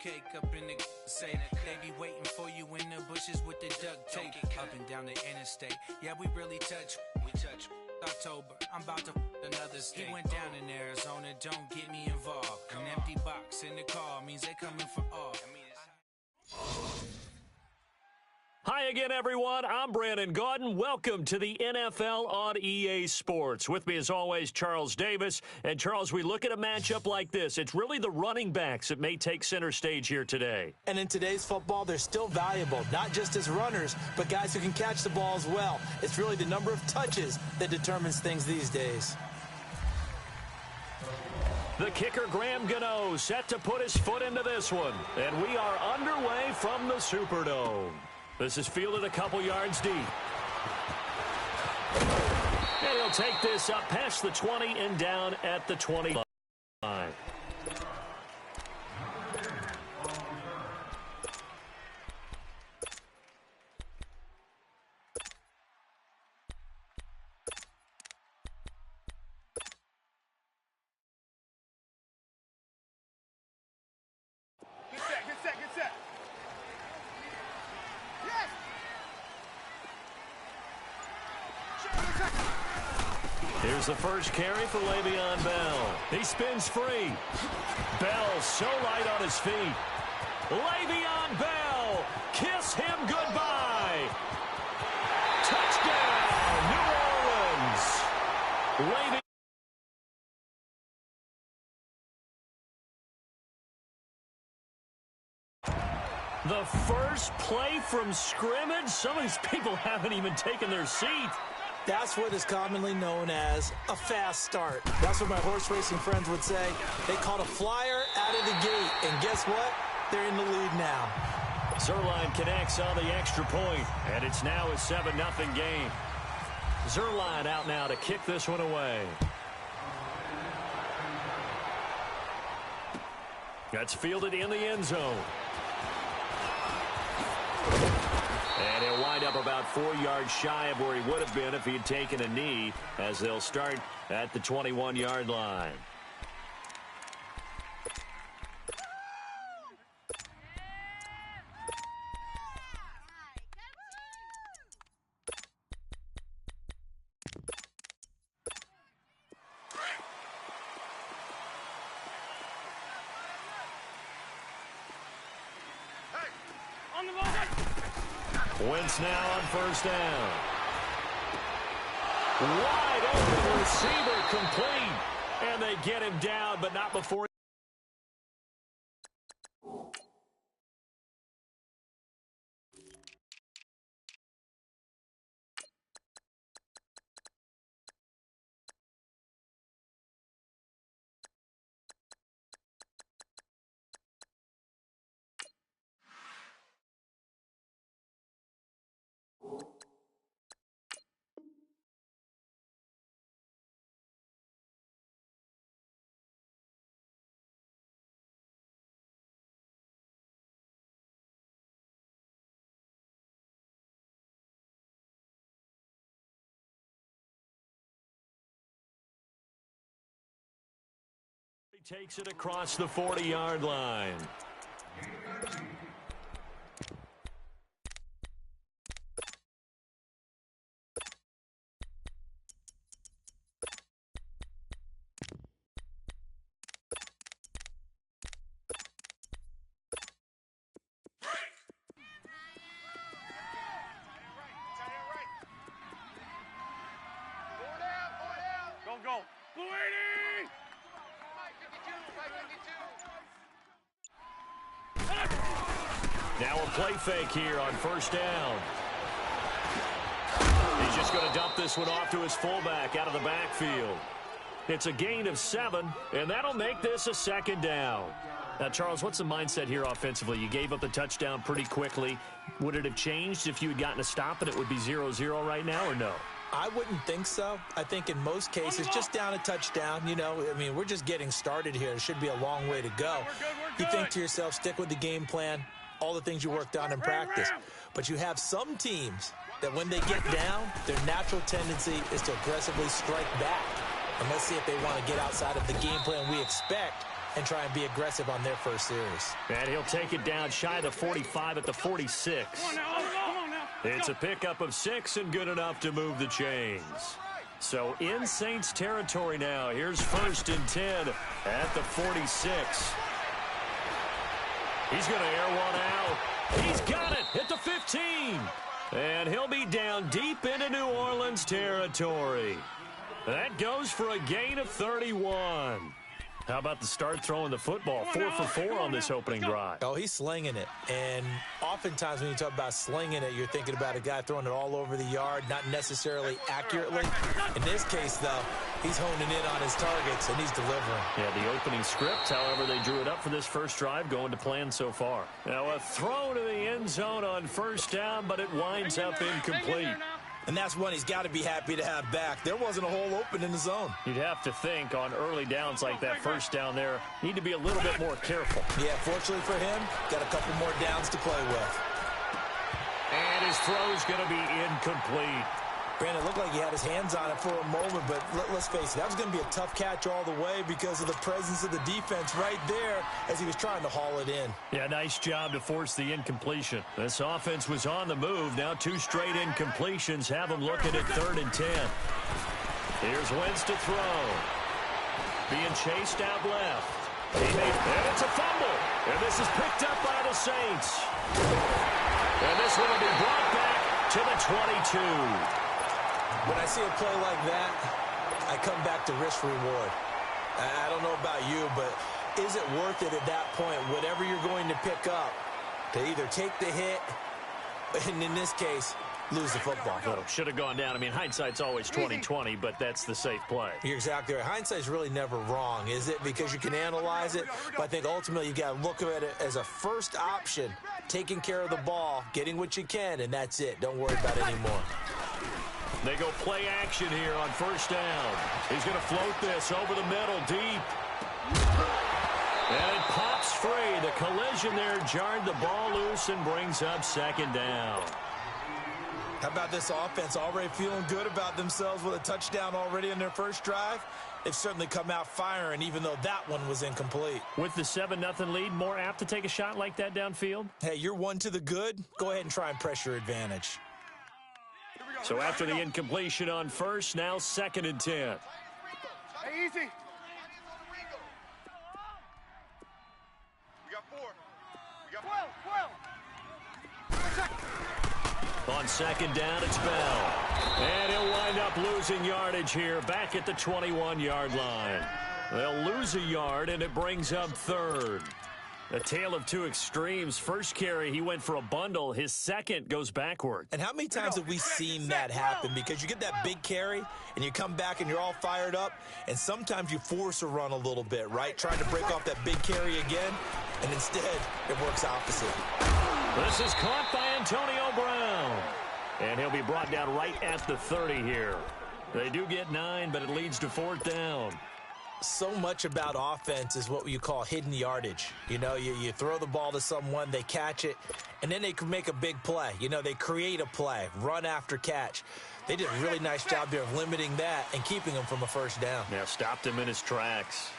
cake up in the say they be waiting for you in the bushes with the duct tape up and down the interstate. Yeah, we really touch. We touch. October, I'm about to another state. He went down in Arizona, don't get me involved. An empty box in the car means they coming for all. Hi again, everyone. I'm Brandon Gaudin. Welcome to the NFL on EA Sports. With me, as always, Charles Davis. And, Charles, we look at a matchup like this. It's really the running backs that may take center stage here today. And in today's football, they're still valuable, not just as runners, but guys who can catch the ball as well. It's really the number of touches that determines things these days. The kicker, Graham Gano, set to put his foot into this one. And we are underway from the Superdome. This is fielded a couple yards deep. And he'll take this up past the 20 and down at the 20 line. Here's the first carry for Le'Veon Bell. He spins free. Bell so light on his feet. Le'Veon Bell, kiss him goodbye. Touchdown, New Orleans. The first play from scrimmage. Some of these people haven't even taken their seat. That's what is commonly known as a fast start. That's what my horse racing friends would say. They caught a flyer out of the gate, and guess what? They're in the lead now. Zuerlein connects on the extra point, and it's now a 7-0 game. Zuerlein out now to kick this one away. That's fielded in the end zone. And he'll wind up about 4 yards shy of where he would have been if he had taken a knee, as they'll start at the 21-yard line. Wentz now on first down. Wide open receiver complete. And they get him down, but not before. He takes it across the 40-yard line. Go. Blue 80! Now a play fake here on first down. He's just going to dump this one off to his fullback out of the backfield. It's a gain of 7, and that'll make this a second down. Now, Charles, what's the mindset here offensively? You gave up the touchdown pretty quickly. Would it have changed if you had gotten a stop and it would be 0-0 right now, or no? I wouldn't think so. I think in most cases, just down a touchdown, you know, I mean, we're just getting started here. It should be a long way to go. We're good. You think to yourself, stick with the game plan, all the things you worked on in practice. But you have some teams that when they get down, their natural tendency is to aggressively strike back. And let's see if they want to get outside of the game plan we expect and try and be aggressive on their first series. And he'll take it down shy of the 45 at the 46. Come on now. It's a pickup of 6 and good enough to move the chains. So in Saints territory now. Here's 1st and 10 at the 46. He's going to air one out. He's got it at the 15. And he'll be down deep into New Orleans territory. That goes for a gain of 31. How about the start throwing the football? 4 for 4 on this opening drive. Oh, he's slinging it. And oftentimes when you talk about slinging it, you're thinking about a guy throwing it all over the yard, not necessarily accurately. In this case, though, he's honing in on his targets, and he's delivering. Yeah, the opening script, however, they drew it up for this first drive, going to plan so far. Now a throw to the end zone on 1st down, but it winds up incomplete. And that's one he's got to be happy to have back. There wasn't a hole open in the zone. You'd have to think on early downs like that 1st down there, need to be a little bit more careful. Yeah, fortunately for him, got a couple more downs to play with. And his throw's going to be incomplete. Granted, it looked like he had his hands on it for a moment, but let's face it, that was going to be a tough catch all the way because of the presence of the defense right there as he was trying to haul it in. Yeah, nice job to force the incompletion. This offense was on the move. Now 2 straight incompletions have them looking at 3rd and 10. Here's Wentz to throw. Being chased out left. And it's a fumble. And this is picked up by the Saints. And this one will be brought back to the 22. When I see a play like that, I come back to risk-reward. I don't know about you, but is it worth it at that point, whatever you're going to pick up, to either take the hit, and in this case, lose the football? Oh, should have gone down. I mean, hindsight's always 20/20, but that's the safe play. You're exactly right. Hindsight's really never wrong, is it? Because you can analyze it, but I think ultimately you got to look at it as a first option, taking care of the ball, getting what you can, and that's it. Don't worry about it anymore. They go play action here on 1st down. He's going to float this over the middle, deep. And it pops free. The collision there jarred the ball loose and brings up 2nd down. How about this offense already feeling good about themselves with a touchdown already in their first drive? They've certainly come out firing, even though that one was incomplete. With the 7-0 lead, more apt to take a shot like that downfield? Hey, you're one to the good. Go ahead and try and press your advantage. So after the incompletion on 1st, now 2nd and 10. Hey, easy. We got 4. We got 12. On 2nd down, it's Bell. And he'll wind up losing yardage here, back at the 21-yard line. They'll lose a yard, and it brings up 3rd. A tale of 2 extremes. First carry, he went for a bundle. His second goes backward. And how many times have we seen that happen? Because you get that big carry, and you come back and you're all fired up, and sometimes you force a run a little bit, right? Trying to break off that big carry again, and instead it works opposite. This is caught by Antonio Brown. And he'll be brought down right at the 30 here. They do get 9, but it leads to 4th down. So much about offense is what you call hidden yardage. You know, you throw the ball to someone, they catch it, and then they can make a big play. You know, they create a play, run after catch. They did a really nice job there of limiting that and keeping him from a 1st down. Yeah, stopped him in his tracks.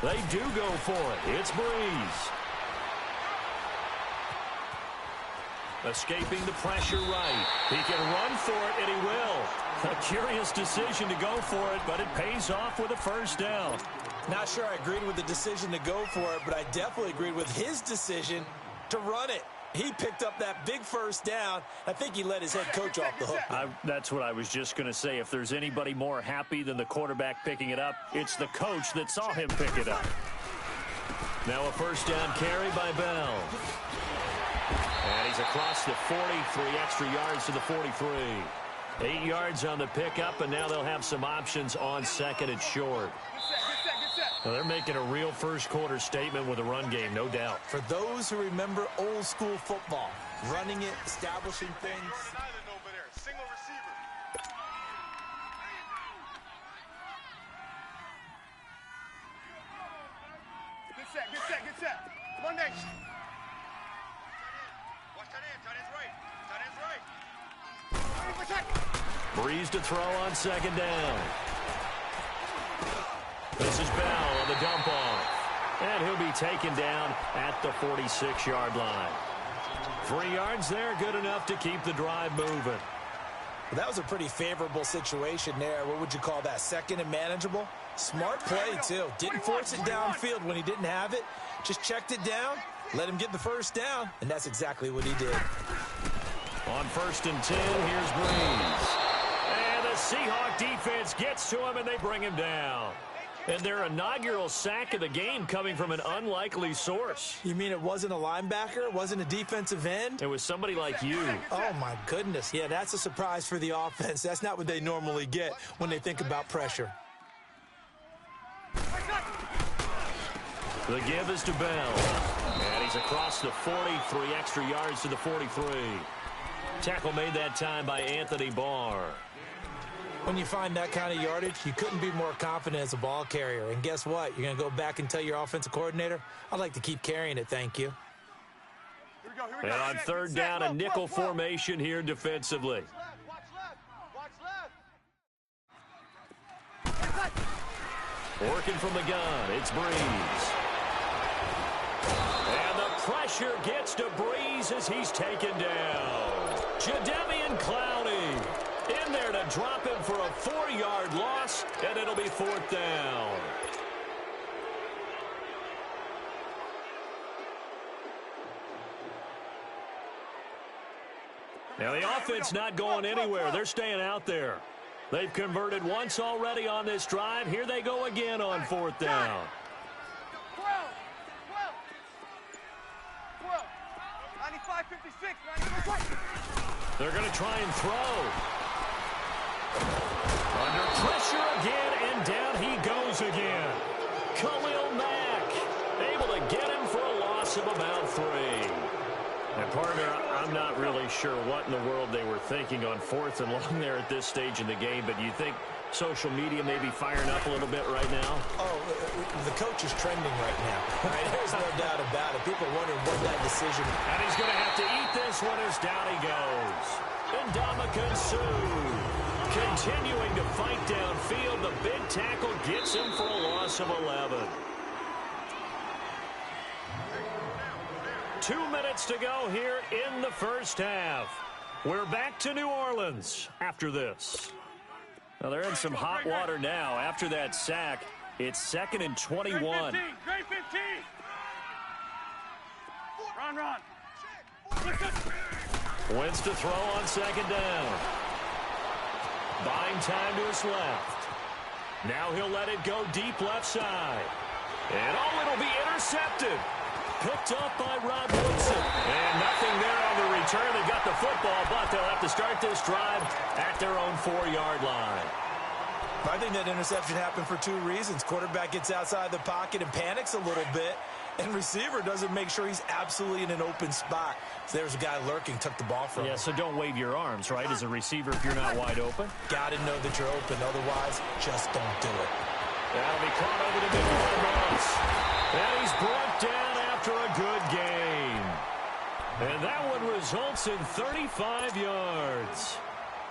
They do go for it. It's Breeze. Escaping the pressure right. He can run for it, and he will. A curious decision to go for it, but it pays off with a 1st down. Not sure I agreed with the decision to go for it, but I definitely agreed with his decision to run it. He picked up that big 1st down. I think he let his head coach off the hook. That's what I was just going to say. If there's anybody more happy than the quarterback picking it up, it's the coach that saw him pick it up. Now a 1st down carry by Bell. And he's across the 40, 3 extra yards to the 43. 8 yards on the pickup, and now they'll have some options on 2nd and short. Now they're making a real first-quarter statement with a run game, no doubt. For those who remember old-school football, running it, establishing things. Single receiver. Get set. Come on, next. Watch that end. Tight end's right. Breeze to throw on 2nd down. This is Bell on the dump off. And he'll be taken down at the 46-yard line. 3 yards there, good enough to keep the drive moving. Well, that was a pretty favorable situation there. What would you call that? Second and manageable? Smart play, too. Didn't force it downfield when he didn't have it. Just checked it down, let him get the first down, and that's exactly what he did. On 1st and 10, here's Breeze. And the Seahawk defense gets to him, and they bring him down. And their inaugural sack of the game coming from an unlikely source. You mean it wasn't a linebacker? It wasn't a defensive end? It was somebody like you. Oh, my goodness. Yeah, that's a surprise for the offense. That's not what they normally get when they think about pressure. The give is to Bell. And he's across the 43 extra yards to the 43. Tackle made that time by Anthony Barr. When you find that kind of yardage, you couldn't be more confident as a ball carrier. And guess what? You're going to go back and tell your offensive coordinator, I'd like to keep carrying it, thank you. Here we go. And on 3rd down, a nickel formation here defensively. Working from the gun, it's Breeze. And the pressure gets to Breeze as he's taken down. Jadeveon Clowney in there to drop him for a 4-yard loss, and it'll be 4th down. Now the offense not going anywhere. They're staying out there. They've converted once already on this drive. Here they go again on 4th down. 12. 95, 56, 96. They're going to try and throw. Under pressure again, and down he goes again. Khalil Mack able to get him for a loss of about 3. And partner, I'm not really sure what in the world they were thinking on 4th and long there at this stage in the game, but you think social media may be firing up a little bit right now? Oh, the coach is trending right now. Right? There's no doubt about it. People are wondering what that decision. And he's going to have to eat this one as down he goes. And Ndamukong Suh continuing to fight downfield. The big tackle gets him for a loss of 11. 2 minutes to go here in the first half. We're back to New Orleans after this. Now they're in some hot water now. After that sack, it's 2nd and 21. Grade 15. Run. Wins to throw on 2nd down. Buying time to his left. Now he'll let it go deep left side. And it'll be intercepted. Picked up by Rod Woodson. And nothing there on the return. They got the football, but they'll have to start this drive at their own 4-yard line. I think that interception happened for 2 reasons. Quarterback gets outside the pocket and panics a little bit, and receiver doesn't make sure he's absolutely in an open spot. So there's a guy lurking, took the ball from him. Yeah, so don't wave your arms, right, as a receiver if you're not wide open. Got to know that you're open. Otherwise, just don't do it. That'll be caught over the middle of the Moss. And he's brought down after a good game. And that one results in 35 yards.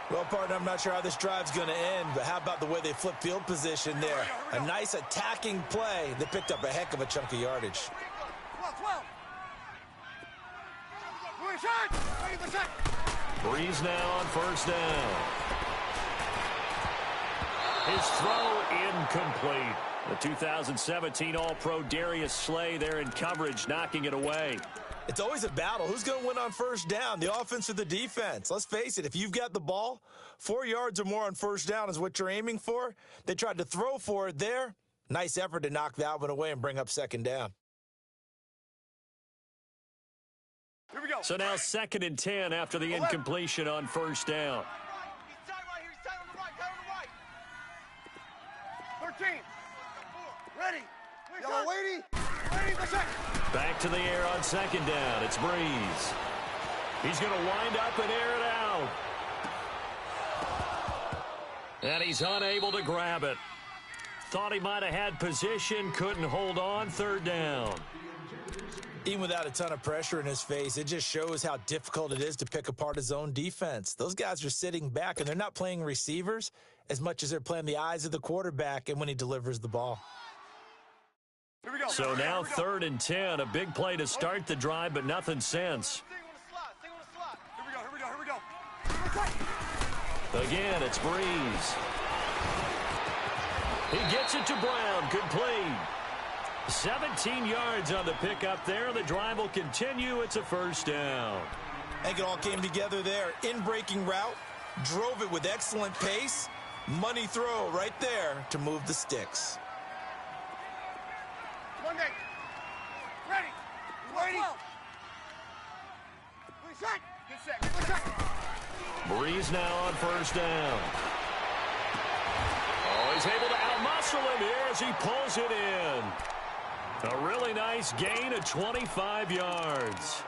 Well, partner, I'm not sure how this drive's going to end, but how about the way they flip field position there? A nice attacking play. They picked up a heck of a chunk of yardage. 12. Breeze now on 1st down. His throw incomplete. The 2017 All-Pro Darius Slay there in coverage, knocking it away. It's always a battle. Who's going to win on 1st down, the offense or the defense? Let's face it, if you've got the ball, 4 yards or more on 1st down is what you're aiming for. They tried to throw for it there. Nice effort to knock that one away and bring up 2nd down. Here we go. So now 2nd and 10 after the incompletion on 1st down. He's tight right here. He's tight on the right. 13. Ready. Yellow, Wadey. Back to the air on 2nd down. It's Breeze. He's going to wind up and air it out. And he's unable to grab it. Thought he might have had position, couldn't hold on. 3rd down. Even without a ton of pressure in his face, it just shows how difficult it is to pick apart his own defense. Those guys are sitting back, and they're not playing receivers. as much as they're playing the eyes of the quarterback and when he delivers the ball. Here we go. So now 3rd and 10, a big play to start the drive, but nothing since. Stay on the slot. Here we go. Again, it's Breeze. He gets it to Brown. Good play. 17 yards on the pickup there. The drive will continue. It's a first down. I think it all came together there. In-breaking route, drove it with excellent pace. Money throw right there to move the sticks. Monday. Ready. Ready. Good set. Breeze now on first down. Oh, he's able to outmuscle him here as he pulls it in. A really nice gain of 25 yards.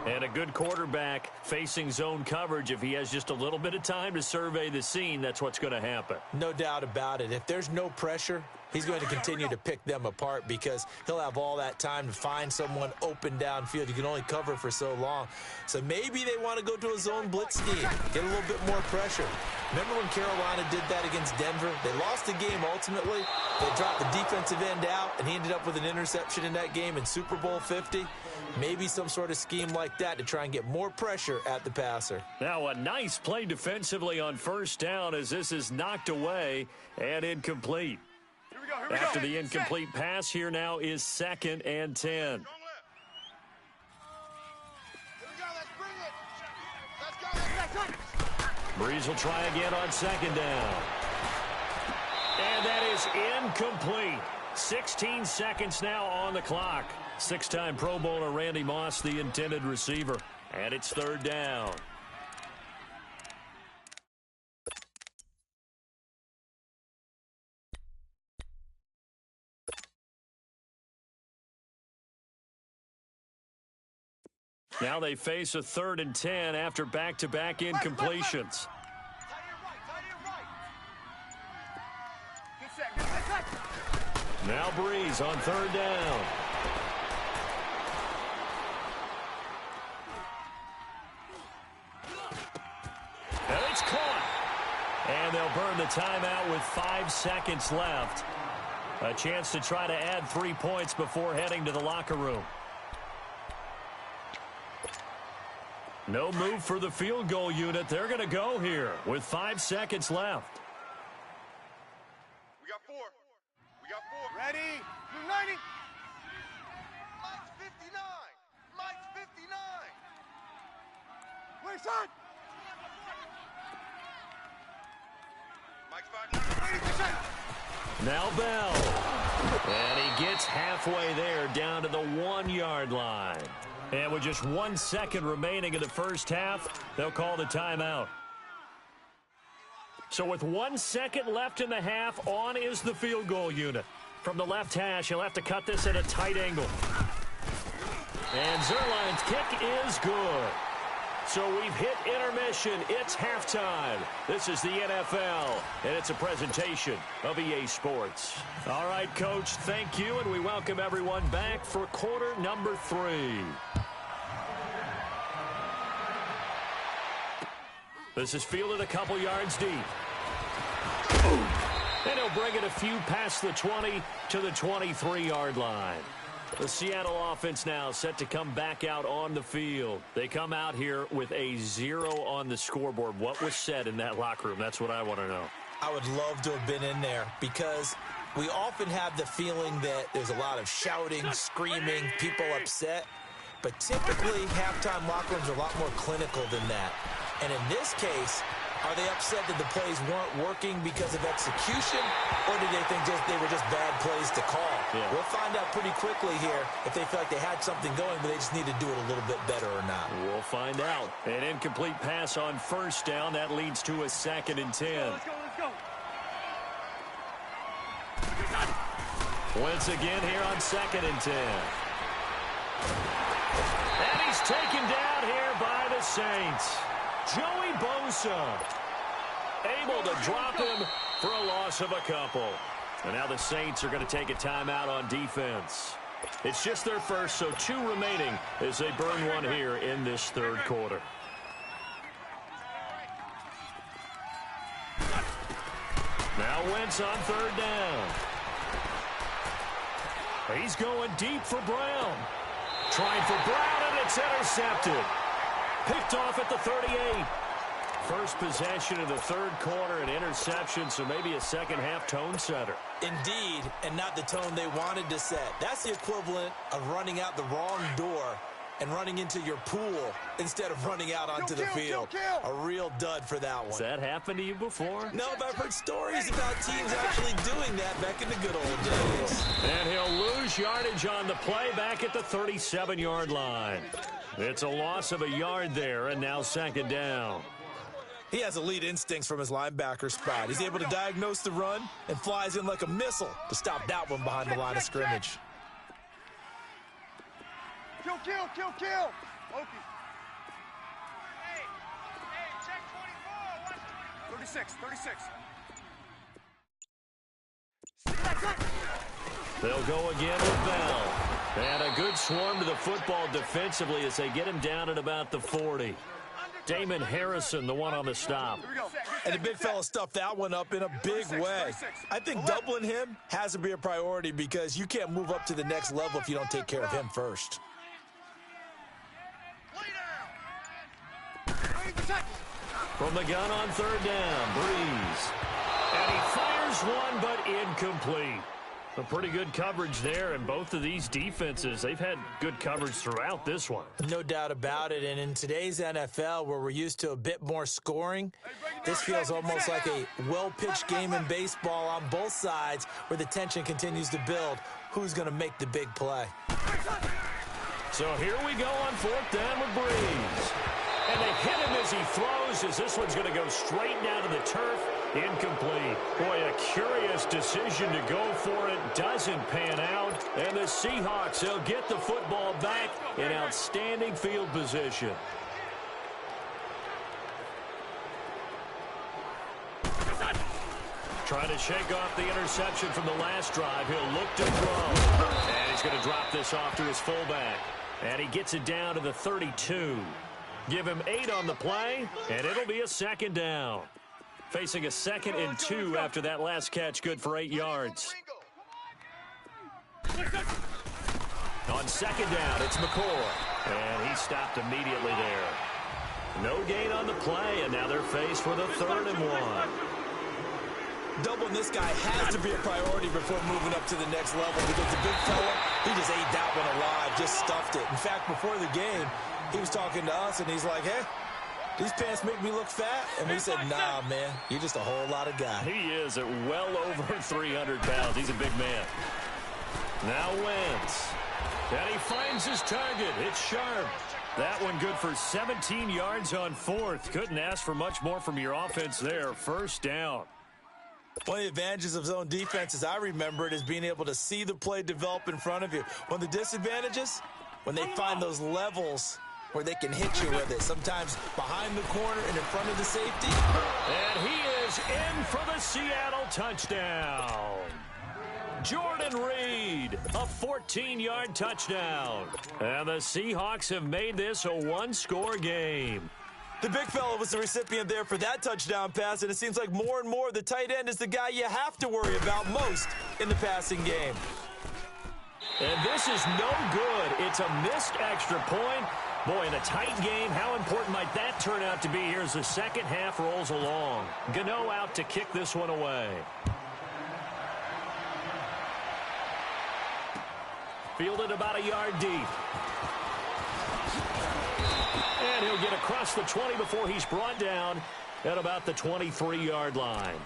And a good quarterback facing zone coverage. If he has just a little bit of time to survey the scene, that's what's going to happen. No doubt about it. If there's no pressure, he's going to continue to pick them apart because he'll have all that time to find someone open downfield. You can only cover for so long. So maybe they want to go to a zone blitz scheme, get a little bit more pressure. Remember when Carolina did that against Denver? They lost the game ultimately. They dropped the defensive end out, and he ended up with an interception in that game in Super Bowl 50. Maybe some sort of scheme like that to try and get more pressure at the passer. Now a nice play defensively on first down as this is knocked away and incomplete. Here we go. After the incomplete pass, here now is 2nd and 10. Here we go. Let's bring it. Let's go. Breeze will try again on 2nd down. And that is incomplete. 16 seconds now on the clock. 6-time Pro Bowler Randy Moss, the intended receiver. And it's 3rd down. Now they face a 3rd and 10 after back-to-back incompletions. Good set. Now Breeze on 3rd down. And it's caught. And they'll burn the timeout with 5 seconds left. A chance to try to add 3 points before heading to the locker room. No move for the field goal unit. They're going to go here with 5 seconds left. We got 4. Ready. Blue 90. Mike's 59. Where's that? Mike's 5. Now Bell. And he gets halfway there down to the 1-yard line. And with just 1 second remaining in the first half, they'll call the timeout. So with 1 second left in the half, on is the field goal unit. From the left hash, he'll have to cut this at a tight angle. And Zerline's kick is good. So we've hit intermission. It's halftime. This is the NFL, and it's a presentation of EA Sports. All right, Coach, thank you, and we welcome everyone back for quarter number 3. This is fielded a couple yards deep. And he'll bring it a few past the 20 to the 23-yard line. The Seattle offense now set to come back out on the field. They come out here with a 0 on the scoreboard. What was said in that locker room? That's what I want to know. I would love to have been in there because we often have the feeling that there's a lot of shouting, screaming, people upset. But typically, halftime locker rooms are a lot more clinical than that. And in this case, are they upset that the plays weren't working because of execution, or did they think they were just bad plays to call? Yeah. We'll find out pretty quickly here if they feel like they had something going, but they just need to do it a little bit better or not. We'll find out. An incomplete pass on first down. That leads to a 2nd and 10. Let's go. Once again here on 2nd and 10. And he's taken down here by the Saints. Joey Bosa able to drop him for a loss of a couple. And now the Saints are going to take a timeout on defense. It's just their first, so 2 remaining as they burn one here in this 3rd quarter. Now Wentz on third down. He's going deep for Brown. Trying for Brown, and it's intercepted. Picked off at the 38. First possession of the third quarter, an interception, so maybe a second-half tone setter. Indeed, and not the tone they wanted to set. That's the equivalent of running out the wrong door and running into your pool instead of running out onto the field. A real dud for that one. Has that happened to you before? No, but I've heard stories about teams actually doing that back in the good old days. And he'll lose yardage on the play back at the 37-yard line. It's a loss of a yard there, and now second down. He has elite instincts from his linebacker spot. He's able to diagnose the run and flies in like a missile to stop that one behind the line of scrimmage. Kill. Okie. Hey, check 24. Watch 36. They'll go again with Bell. And a good swarm to the football defensively as they get him down at about the 40. Damon Harrison, the one on the stop. And the big fella stuffed that one up in a big way. I think doubling him has to be a priority because you can't move up to the next level if you don't take care of him first. From the gun on third down, Breeze. And he fires one, but incomplete. A pretty good coverage there, and both of these defenses, they've had good coverage throughout this one. No doubt about it, and in today's NFL, where we're used to a bit more scoring, this feels almost like a well-pitched game in baseball on both sides where the tension continues to build. Who's going to make the big play? So here we go on fourth down with Breeze. And they hit him as he throws, as this one's going to go straight down to the turf. Incomplete. Boy, a curious decision to go for it. Doesn't pan out. And the Seahawks, they'll get the football back in outstanding field position. Trying to shake off the interception from the last drive. He'll look to throw. And he's going to drop this off to his fullback. And he gets it down to the 32. Give him 8 on the play, and it'll be a second down. Facing a 2nd and 2 after that last catch, good for 8 yards. On second down, it's McCoy. And he stopped immediately there. No gain on the play, and now they're faced with a 3rd and 1. Doubling this guy has to be a priority before moving up to the next level because the big fella, he just ate that one alive, just stuffed it. In fact, before the game, he was talking to us, and he's like, hey, these pants make me look fat. And we said, nah, man, you're just a whole lot of guy. He is at well over 300 pounds. He's a big man. Now Wentz. And he finds his target. It's sharp. That one good for 17 yards on 4th. Couldn't ask for much more from your offense there. First down. One of the advantages of zone defense, as I remember it, is being able to see the play develop in front of you. One of the disadvantages, when they find those levels where they can hit you with it, sometimes behind the corner and in front of the safety. And he is in for the Seattle touchdown. Jordan Reed, a 14-yard touchdown. And the Seahawks have made this a one-score game. The big fella was the recipient there for that touchdown pass, and it seems like more and more the tight end is the guy you have to worry about most in the passing game. And this is no good. It's a missed extra point. Boy, in a tight game, how important might that turn out to be here as the second half rolls along? Gano out to kick this one away. Fielded about a yard deep. And he'll get across the 20 before he's brought down at about the 23-yard line.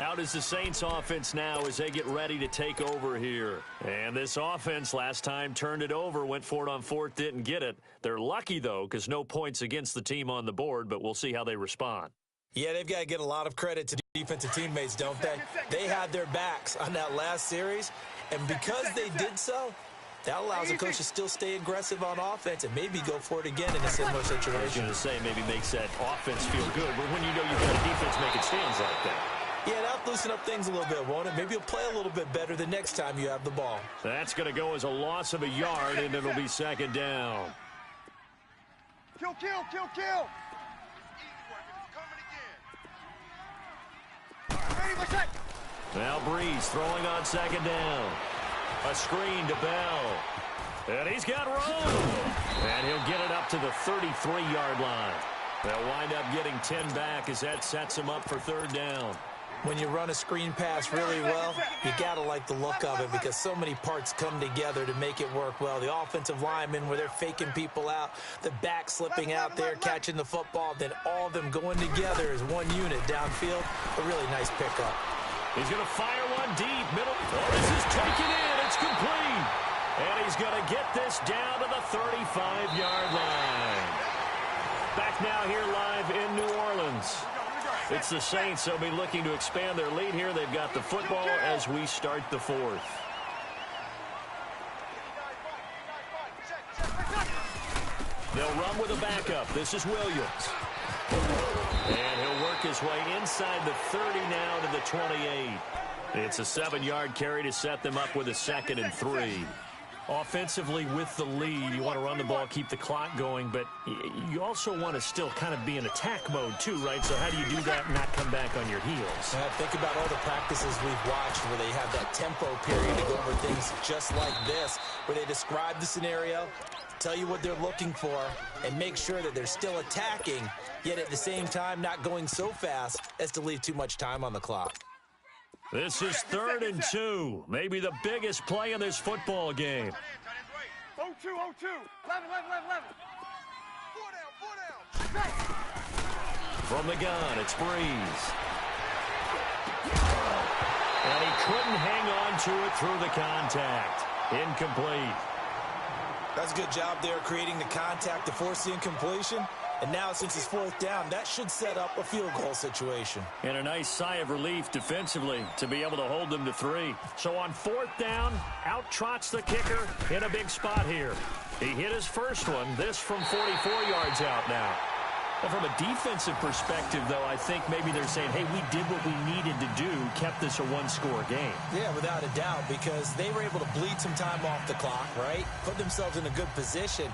Out is the Saints offense now as they get ready to take over here. And this offense last time turned it over, went for it on 4th, didn't get it. They're lucky, though, because no points against the team on the board, but we'll see how they respond. Yeah, they've got to get a lot of credit to defensive teammates, don't they? They had their backs on that last series, and because they did so, that allows the coach to still stay aggressive on offense and maybe go for it again in a similar situation. I was going to say maybe makes that offense feel good, but when you know you've got a defense making stands like that. Yeah, that'll loosen up things a little bit, won't it? Maybe you'll play a little bit better the next time you have the ball. That's going to go as a loss of a yard, and it'll be second down. Kill. Ready, what's that? Now Breeze throwing on second down. A screen to Bell. And he's got room. And he'll get it up to the 33-yard line. They'll wind up getting 10 back as that sets him up for third down. When you run a screen pass really well, you got to like the look of it because so many parts come together to make it work well. The offensive linemen where they're faking people out, the back slipping out there, catching the football, then all of them going together as one unit downfield. A really nice pickup. He's going to fire one deep. Middle. Oh, this is taken in. It's complete. And he's going to get this down to the 35-yard line. Back now here live in New Orleans. It's the Saints. They'll be looking to expand their lead here. They've got the football as we start the fourth. They'll run with a backup. This is Williams. And he'll work his way inside the 30 now to the 28. It's a 7-yard carry to set them up with a 2nd and 3. Offensively with the lead, you want to run the ball, keep the clock going, but you also want to still kind of be in attack mode too, right? So how do you do that and not come back on your heels? Think about all the practices we've watched where they have that tempo period to go over things just like this, where they describe the scenario, tell you what they're looking for, and make sure that they're still attacking, yet at the same time not going so fast as to leave too much time on the clock. This is 3rd and 2. Maybe the biggest play in this football game. 0-2, 0-2. 11. 4 down. From the gun, it's Breeze. And he couldn't hang on to it through the contact. Incomplete. That's a good job there creating the contact to force the incompletion. And now, since it's 4th down, that should set up a field goal situation. And a nice sigh of relief defensively to be able to hold them to 3. So on 4th down, out trots the kicker in a big spot here. He hit his first one, this from 44 yards out now. Well, from a defensive perspective, though, I think maybe they're saying, hey, we did what we needed to do, kept this a one-score game. Yeah, without a doubt, because they were able to bleed some time off the clock, right? Put themselves in a good position.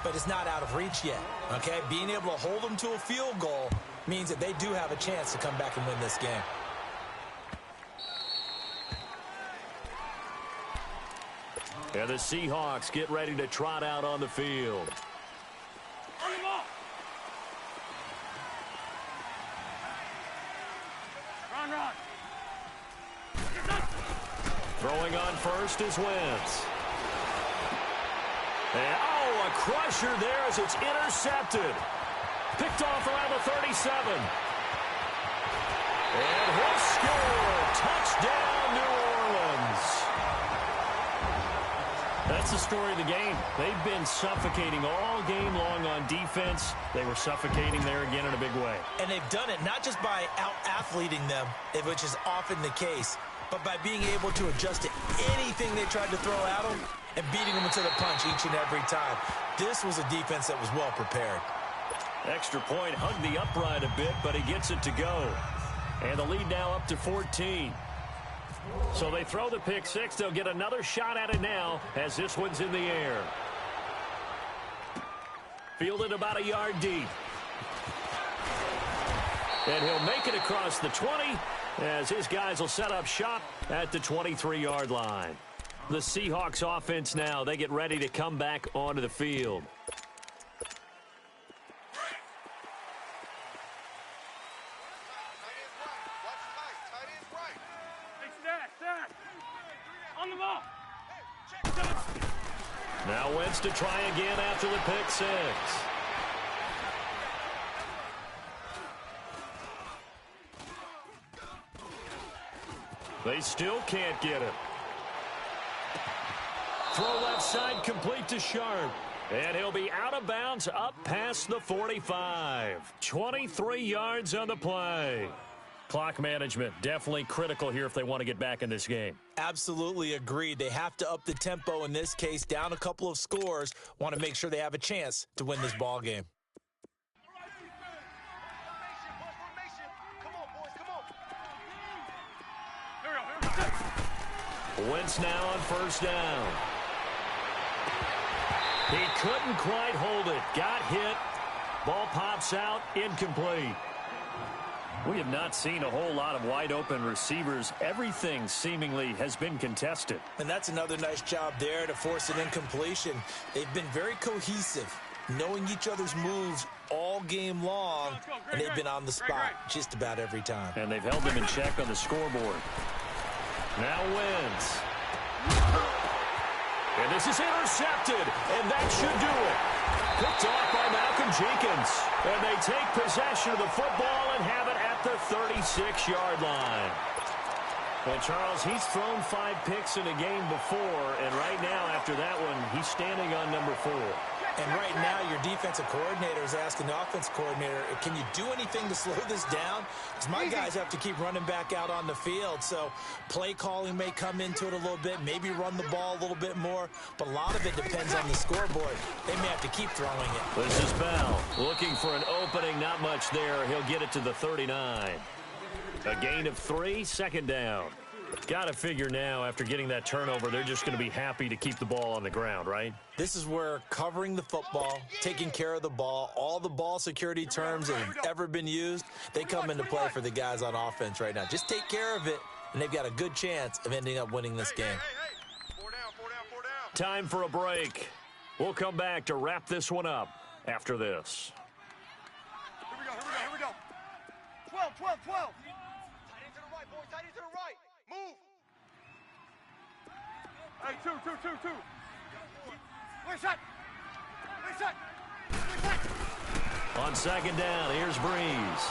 But it's not out of reach yet, okay? Being able to hold them to a field goal means that they do have a chance to come back and win this game. And the Seahawks get ready to trot out on the field. Run. Throwing on first is Wentz. And, a crusher there as it's intercepted. Picked off around the 37. And he'll score. Touchdown, New Orleans. That's the story of the game. They've been suffocating all game long on defense. They were suffocating there again in a big way. And they've done it not just by out-athleting them, which is often the case, but by being able to adjust to anything they tried to throw at them and beating them into the punch each and every time. This was a defense that was well prepared. Extra point, hugged the upright a bit, but he gets it to go. And the lead now up to 14. So they throw the pick six. They'll get another shot at it now as this one's in the air. Fielded about a yard deep. And he'll make it across the 20 as his guys will set up shop at the 23-yard line. The Seahawks offense now, they get ready to come back onto the field. Now Wentz to try again after the pick six. They still can't get him. Throw left side complete to Shaud. And he'll be out of bounds up past the 45. 23 yards on the play. Clock management definitely critical here if they want to get back in this game. Absolutely agreed. They have to up the tempo in this case, down a couple of scores. Want to make sure they have a chance to win this ball game. Wentz now on first down. He couldn't quite hold it. Got hit. Ball pops out. Incomplete. We have not seen a whole lot of wide-open receivers. Everything seemingly has been contested. And that's another nice job there to force an incompletion. They've been very cohesive, knowing each other's moves all game long, and they've been on the spot just about every time. And they've held them in check on the scoreboard. Now wins. And this is intercepted, and that should do it. Picked off by Malcolm Jenkins. And they take possession of the football and have it at the 36-yard line. Well, Charles, he's thrown 5 picks in a game before, and right now, after that one, he's standing on number 4. And right now, your defensive coordinator is asking the offense coordinator, can you do anything to slow this down? Because my guys have to keep running back out on the field. So play calling may come into it a little bit, maybe run the ball a little bit more. But a lot of it depends on the scoreboard. They may have to keep throwing it. This is Bell looking for an opening. Not much there. He'll get it to the 39. A gain of 3, second down. Got to figure now, after getting that turnover, they're just going to be happy to keep the ball on the ground, right? This is where covering the football, taking care of the ball, all the ball security terms that have ever been used, they come into play for the guys on offense right now. Just take care of it, and they've got a good chance of ending up winning this game. 4 down, 4 down, 4 down. Time for a break. We'll come back to wrap this one up after this. Here we go, here we go, here we go. 12, 12, 12. Tight end to the right, boys, tight end to the right. Move. Hey, 2, 2, 2, 2. Clear shot. Clear shot. Clear shot. On second down, here's Breeze.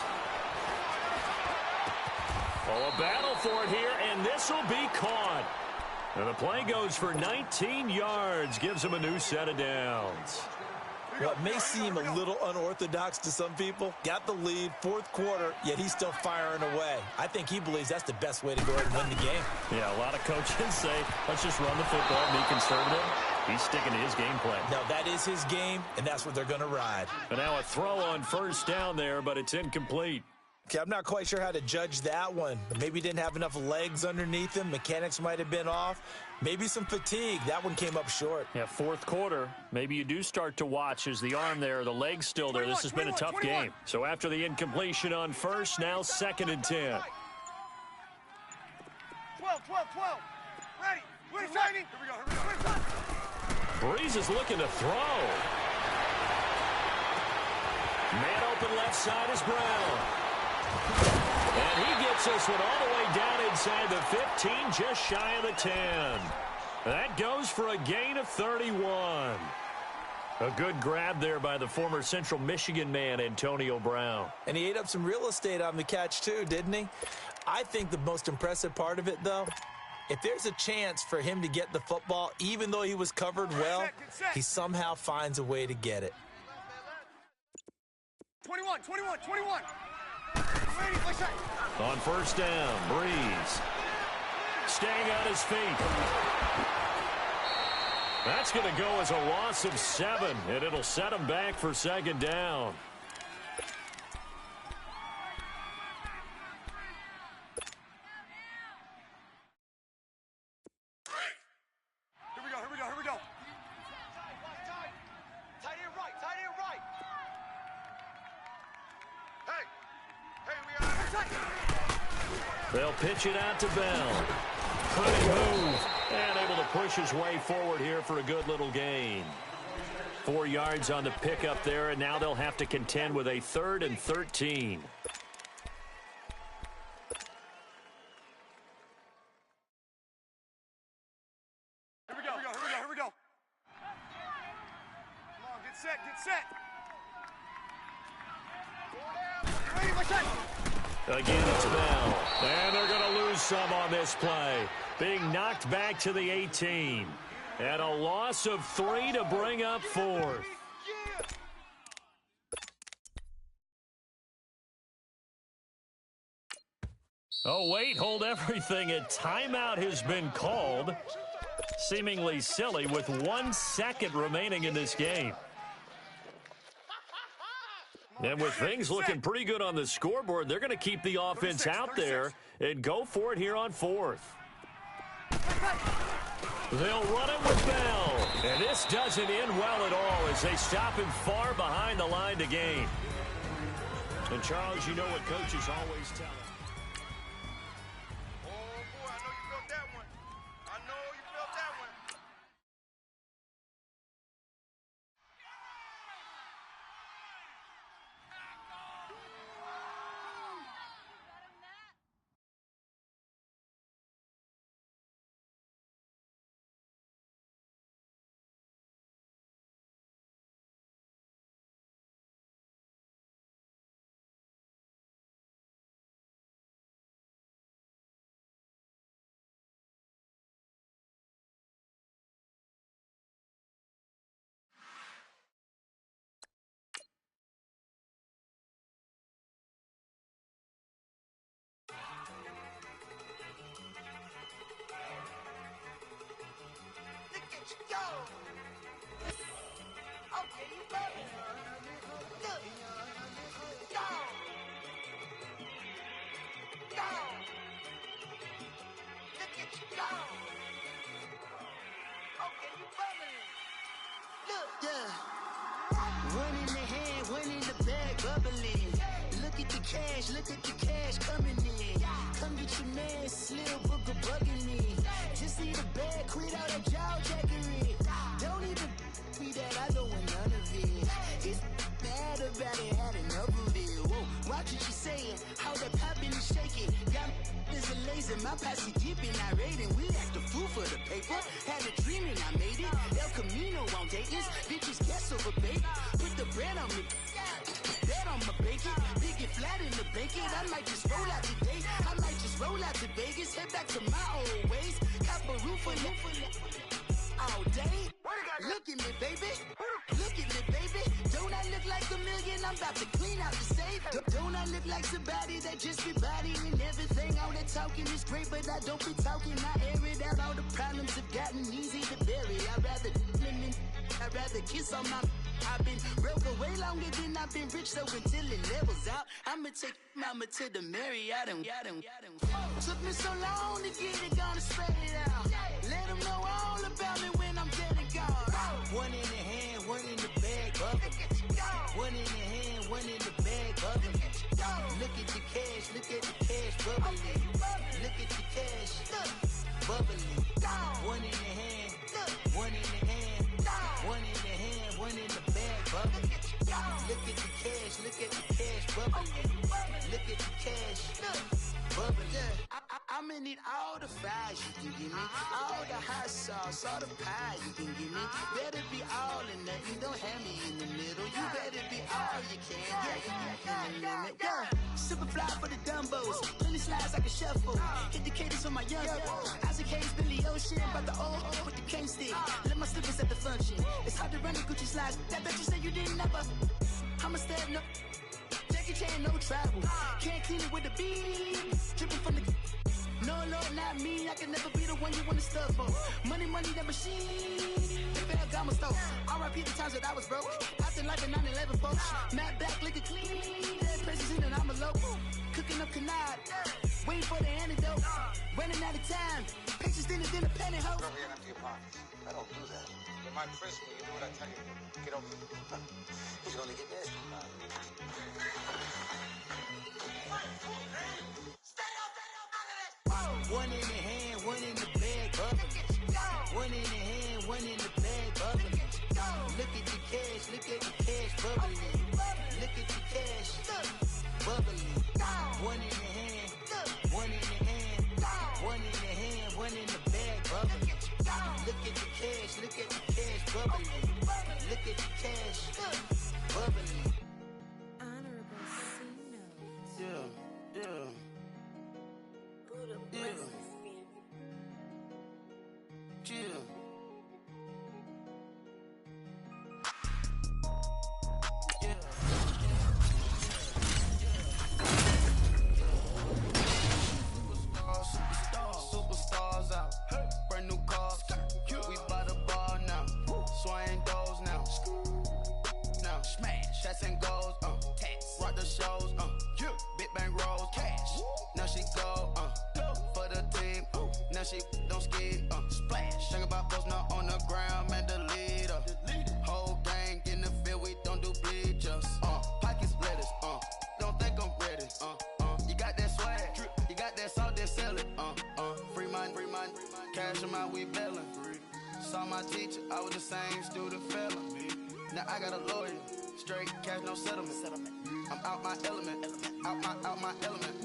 Oh, a battle for it here, and this will be caught. And the play goes for 19 yards, gives him a new set of downs. What may seem a little unorthodox to some people, got the lead, 4th quarter, yet he's still firing away. I think he believes that's the best way to go ahead and win the game. Yeah, a lot of coaches say, let's just run the football and be conservative. He's sticking to his game plan. No, that is his game, and that's what they're going to ride. And now a throw on first down there, but it's incomplete. Okay, I'm not quite sure how to judge that one. Maybe he didn't have enough legs underneath him. Mechanics might have been off. Maybe some fatigue. That one came up short. Yeah, 4th quarter. Maybe you do start to watch as the arm there, the leg's still there. This has been a tough game. So after the incompletion on first, now 2nd and 10. 12, 12, 12. Ready. We're shining. Here we go, here we go. Breeze is looking to throw. Man open left side is Brown. And he gets this one all the way down inside the 15, just shy of the 10. That goes for a gain of 31. A good grab there by the former Central Michigan man, Antonio Brown. And he ate up some real estate on the catch, too, didn't he? I think the most impressive part of it, though, if there's a chance for him to get the football, even though he was covered well, he somehow finds a way to get it. 21, 21, 21. On first down, Breeze staying on his feet. That's going to go as a loss of 7, and it'll set him back for second down. Here we go, here we go, here we go. Tight end right, tight end right. Hey, we are. They'll pitch it out to Bell. Pretty move. And able to push his way forward here for a good little gain. 4 yards on the pickup there, and now they'll have to contend with a 3rd and 13. Here we go, here we go, here we go, here we go. Come on, get set, get set. Ready, my shot. Again, it's Bell. And they're going to lose some on this play. Being knocked back to the 18. And a loss of 3 to bring up 4th. Oh, wait, hold everything. A timeout has been called. Seemingly silly with 1 second remaining in this game. And with things looking pretty good on the scoreboard, they're going to keep the offense out there and go for it here on 4th. They'll run it with Bell. And this doesn't end well at all as they stop him far behind the line to gain. And, Charles, you know what coaches always tell them. Oh, boy, I know you felt that one. I know you felt that one. Look at you go. Okay, you better. Look. Go. Go. Look at you go. Okay, you bubbling. Look. Yeah. One in the hand, one in the bag, bubbling. Look at the cash coming in. Come get your man, Slim Booker bugging me. Just need a bag, quit all that jaw jackery. Don't even be that, I don't want none of it. He's mad about it, had enough of it. Whoa, watch what you saying, how that poppin' and shaking. Got is a laser, my posse deep and I raiding. We act the fool for the paper. Had a dream and I made it. El Camino on Dayton's, bitches guess over bait. Put the bread on me, that on my bacon. Big and flat in the bacon. I might just roll out today. I might just roll out to Vegas. Head back to my old ways. Cop a roof for all day. Look at me, baby. Look at me, baby. Don't I look like a million? I'm about to clean out the safe. Don't I look like somebody that just be bodying everything? All that talking is great, but I don't be talking. I air it out. All the problems have gotten easy to bury. I'd rather kiss on my. I've been broke way longer than I've been rich, so until it levels out, I'ma take mama to the Marriott and took me so long to get it, gonna spread it out. Let them know all about me when I'm dead and gone. One in the hand, one in the bag, bubbling. One in the hand, one in the bag, bubbling. Look at the cash, bubbling. Look at the cash, bubbling. One in the hand, one in the hand, one in the hand, one in the bag, bubbling. Look at the cash, bubbling. Look at the cash, bubbling. I'ma need all the fries you can give me, all the hot sauce, all the pie you can give me. Better be all or nothing, don't have me in the middle. You better be all you can, yeah. Super fly for the Dumbos, plenty slides like a shuffle. Hit the cadence for my young Isaac Hayes, Billy Ocean, but the old with the cane stick. Let my slippers at the function. It's hard to run the Gucci slides. That bet you say you didn't never. I'ma step no. Jackie Chan, no travel. Can't clean it with the beat. Dripping from the. No, Lord, not me. I can never be the one you want to stuff for. Money, that machine. They fell down my stove. R.I.P. the times that I was broke. Acting like a 9/11 folks. Matte black, liquor clean. Dead presents in and I'm a local. Cooking up canard. Waiting for the antidote. Running out of time. Pictures thinner than a pantyhose. Over here and empty your pockets. I don't do that. You might frisk me. You do what I tell you. Get over here. He's gonna get nasty. One in the hand, one in the bag, bubbling. One in the hand, one in the bag, bubbling. Look at the cash, bubbling. Look at the cash, bubbling. One in the hand, one in the hand, one in the hand, one in the bag, bubbling. Look at the cash, bubbling. Look at the cash, bubbling. Honorable C note. Yeah. Chill. Superstars out. Brand new cars. We by the bar now. Swaying doors now. Now smash. Shots and goals. Rock the shows. Big bang rolls. Cash. Now she go. For the team. Now she don't skid. Splash. Think about post now on the ground. Man, the leader. Whole gang in the field. We don't do bleachers. Pocket splitters. Don't think Cash 'em out, we bailin'. Saw my teacher, I was the same student failing. Now I got a lawyer, straight cash, no settlement. I'm out my element, out my element.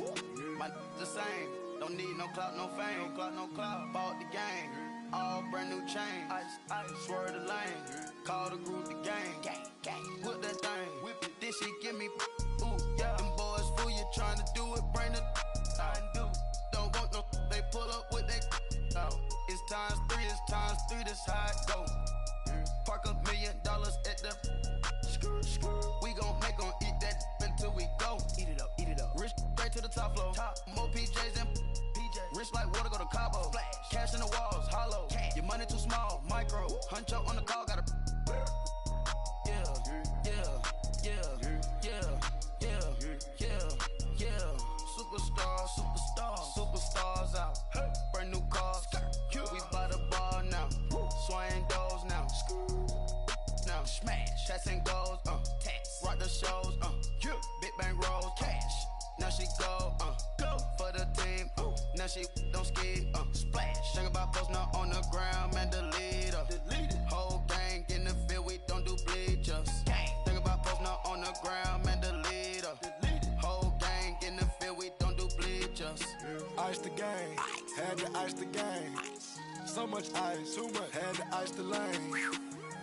My the same, don't need no clout, no fame. No clout, bought the game, all brand new chain. Ice, swerve the lane, call the group the gang. Whip that thing, whip it, this shit give me. Ooh, yeah. Them boys fool you trying to do it, bring the don't want no, they pull up with they out. It's times three, this how it go. Park $1 million at the we gon' make 'em eat that until we go. Eat it up. Rich straight to the top floor. More PJs and PJs. Rich like water, go to Cabo. Splash. Cash in the walls, hollow. Cash. Your money too small, micro. Huncho on the call, gotta. Superstars out. Hey. Brand new cars. We buy the ball now. Swing doors now. Now smash. Shots and goals. Tax. Rock the shows. Big bang rolls. Cash. Now she go. Go for the team. Now she don't ski. Splash. Think about post now on the ground. Man, delete her. Whole gang in the field. We don't do bleachers. Think about post now on the ground. Man, delete her. Whole gang in the field. We don't do bleachers. Ice the game, had to ice the game. So much ice, too much, had to ice the lane.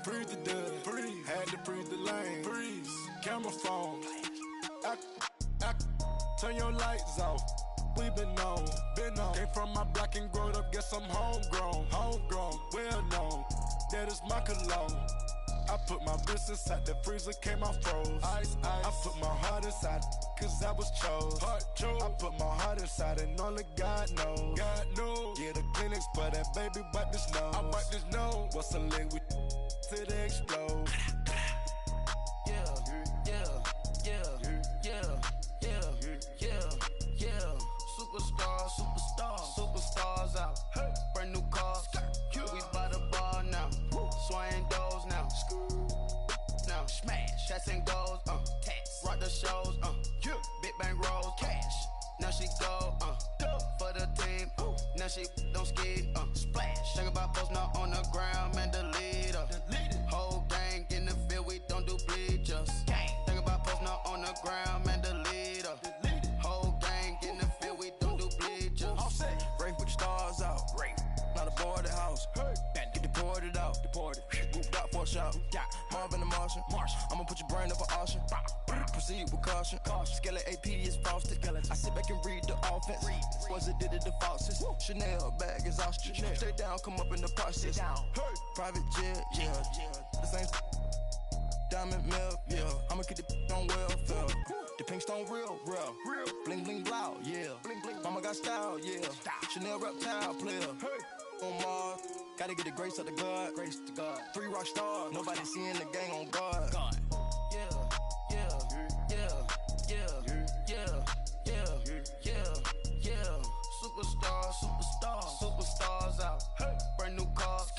Freeze the dud, freeze, had to freeze the lane. Freeze, camera phone. Turn your lights off. We been on. Came from my block and growed up, guess I'm homegrown, well known. That is my cologne. I put my wrist inside the freezer, came out froze. Ice. I put my heart inside, cause I was chose. I put my heart inside and only God knows. Yeah, the clinics, but that baby wipe this nose. I wipe this nose. What's a leg with till they explode? Superstars out. Hey. Brand new cars. We buy the ball now. Swing doors now. Now smash. Shots and goals. Tax. Rock the shows. Big bang rolls. Cash. Now she go. For the team. Now she don't ski. Splash. Think about post now on the ground. Man, delete her. Whole gang in the field. We don't do bleachers. Think about post now on the ground. Man, delete her. Whole gang in the field. We don't do bleachers. All set. Rafe with the stars out. Not a boarded house. Get deported out. Moved out for a shout. Marvin the Martian. I'ma put your brain up for auction. Proceed with caution. Skeleton AP is frosted. I sit back and read the offense. Was it did it the faucets? Chanel bag is ostrich. Stay down, come up in the process. Private jet, yeah. The same diamond milk, yeah. I'ma keep the on welfare. The pink stone real. Bling bling blow, yeah. Mama got style, yeah. Chanel reptile player. On Mars, gotta get the grace of the God. 3 rock stars, nobody seeing the gang on guard. Superstars out. Hey. Brand new cars.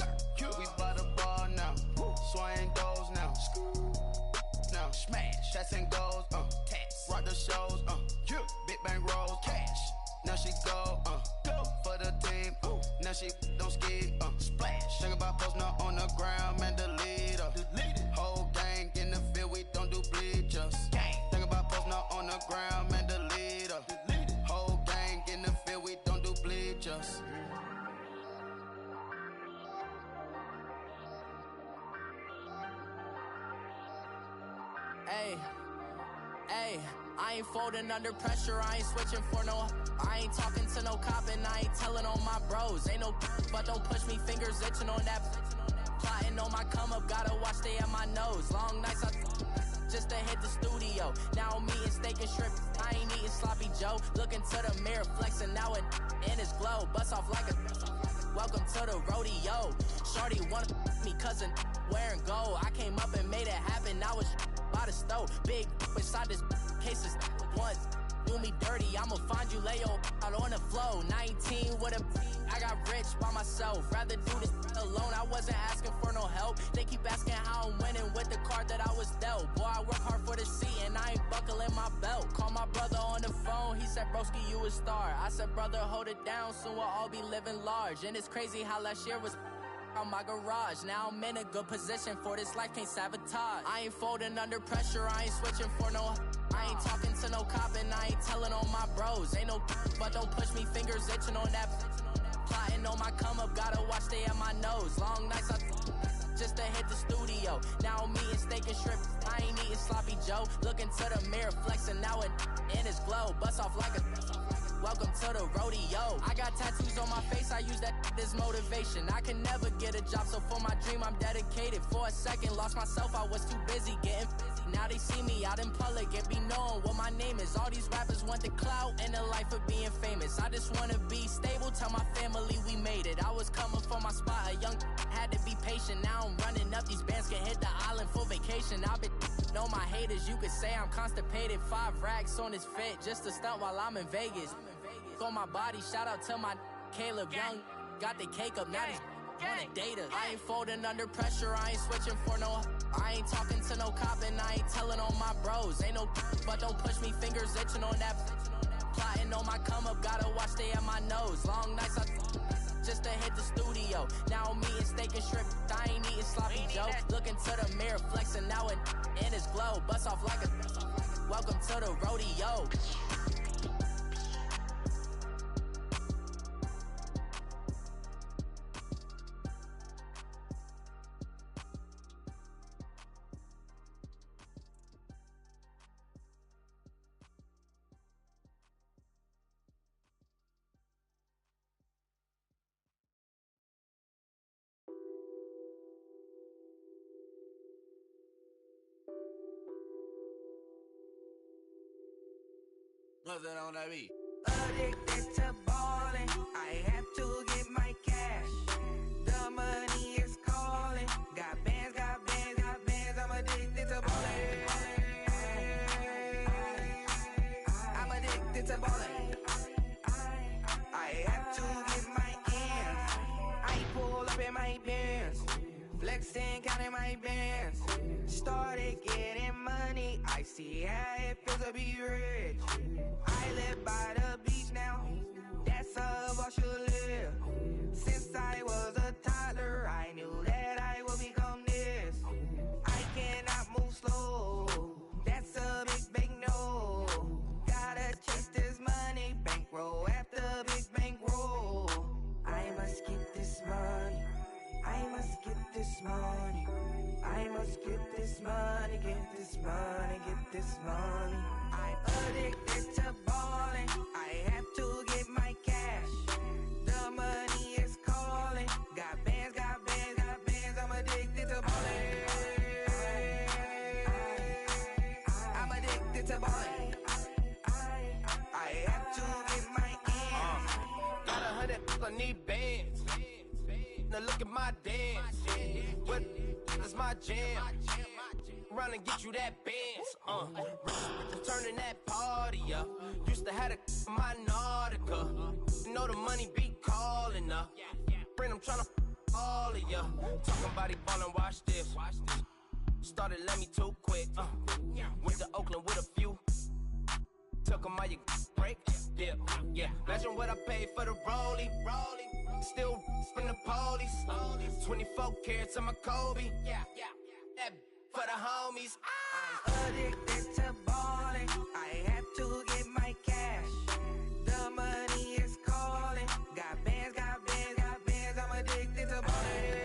We buy the ball now. Swing doors now. Now smash. Shots and goals. Tax. Rock the shows. Big bang rolls. Cash. Now she go. For the team. Now she don't ski. Splash. Think about post now on the ground. Man, delete her. Whole gang in the field. We don't do bleachers. Think about post now on the ground. Man, delete her. Whole gang in the field. We don't do bleachers. Hey, I ain't folding under pressure, I ain't switching for no. I ain't talking to no cop and I ain't telling on my bros. Ain't no but don't push me, fingers itching on that. Plotting on my come up, gotta watch stay at my nose. Long nights I just to hit the studio. Now I'm eating steak and shrimp, I ain't eating sloppy Joe. Looking to the mirror, flexing now and in his glow. Bust off like a welcome to the rodeo. Shorty wanna me cousin wearing gold. I came up and made it happen, I was by the stove. Big inside this cases once. do me dirty, I'ma find you, lay your out on the floor. 19 with a I got rich by myself. Rather do this alone, I wasn't asking for no help. They keep asking how I'm winning with the card that I was dealt. Boy, I work hard for the seat and I ain't buckling my belt. Call my brother on the phone, he said, broski, you a star. I said, brother, hold it down, soon we'll all be living large. And it's crazy how last year was on my garage. Now I'm in a good position for this life, can't sabotage. I ain't folding under pressure, I ain't switching for no. I ain't talking to no cop and I ain't telling on my bros. Ain't no but don't push me, fingers itching on that. Plotting on my come up, gotta watch stay at my nose. Long nights I just to hit the studio. Now I'm eating steak and shrimp, I ain't eating sloppy Joe. Looking to the mirror, flexing now it in his glow. Bust off like a welcome to the rodeo. I got tattoos on my face, I use that as motivation. I can never get a job, so for my dream I'm dedicated. For a second, lost myself, I was too busy getting busy. Now they see me out in public and be knowing what my name is. All these rappers want the clout and the life of being famous. I just wanna be stable, tell my family we made it. I was coming for my spot, a young had to be patient. Now I'm running up, these bands can hit the island for vacation. I've been know my haters, you could say I'm constipated. 5 racks on his fit, just to stunt while I'm in Vegas. On my body, shout out to my Caleb Young. Got the cake up, now he's on a data. I ain't folding under pressure, I ain't switching for no. I ain't talking to no cop and I ain't telling on my bros. Ain't no but don't push me, fingers itching on that. Plotting on my come up, gotta watch stay at my nose. Long nights I just to hit the studio. Now I'm eating steak and shrimp, I ain't eating sloppy Joe. Looking to the mirror, flexing now it in his glow. Bust off like a welcome to the rodeo. What's that on that beat? Addicted to ballin', I have to get my cash. The money is calling. Got bands, got bands, got bands. I'm addicted to ballin'. I'm addicted to ballin'. I have to get my ends. I pull up in my bands, flexing, counting my bands. Started getting money, I see how it feels to be rich. I live by the beach now, that's how I should live. Since I was a toddler, I knew that I would become this. I cannot move slow, that's a big no. Gotta chase this money, bankroll after big bankroll. I must get this money, I must get this money. I must get this money, get this money, get this money. I'm addicted to ballin', I have to get my cash. The money is calling. Got bands, got bands, got bands. I'm addicted to ballin'. I'm addicted to ballin'. I have to get my ends. Got 100, I need bands. Now look at my dance. What is my jam? Run and get you that bands. Turning that party up. Used to have a my Nautica. You know the money be calling up. Friend, I'm tryna all of ya. Talking about he ballin', watch this. Started let me too quick. Went to Oakland with a few. Took 'em all you break. Yeah. Imagine what I paid for the rollie. Still from the police. 24 carats on my Kobe. That for the homies. I'm addicted to ballin'. I have to get my cash. The money is calling. Got bands, got bands, got bands. I'm addicted to ballin'.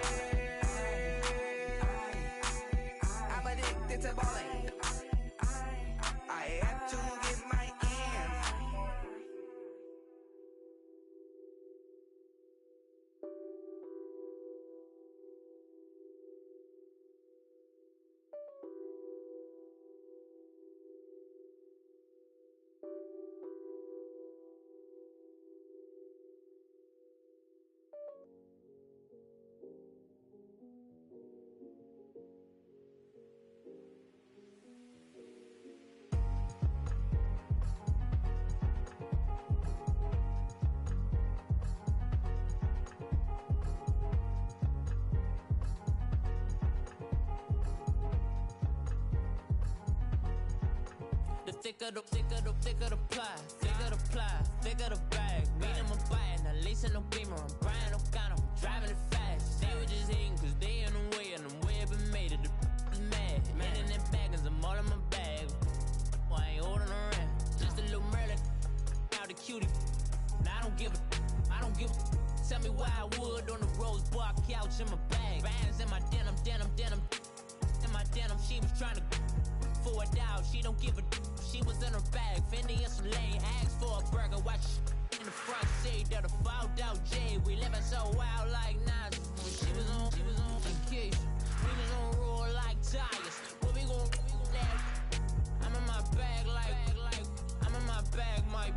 I'm addicted to ballin'. I have to get my ends. thicker the pie, thicker the bag. Meet him a bite, now lacing no beamer. I'm Brian O'Connor, driving it fast. They were just hating cause they in the way, and the way it been made it. The is mad. Hitting them baggins, I'm all in my bag. I ain't holding around. Just a little Merlin, out the cutie. Now I don't give a. Tell me why I would on the rose bar couch in my bag. Bands in my denim. In my denim, she was trying to for it out. She don't give a. She was in her bag. Fendi and some lane hags for a burger. Watch in the front seat of the fouled out J. We living so wild like Nas. When she was on vacation. We was on roll like tires. What we gon' I'm in my bag like I'm in my bag, Mike.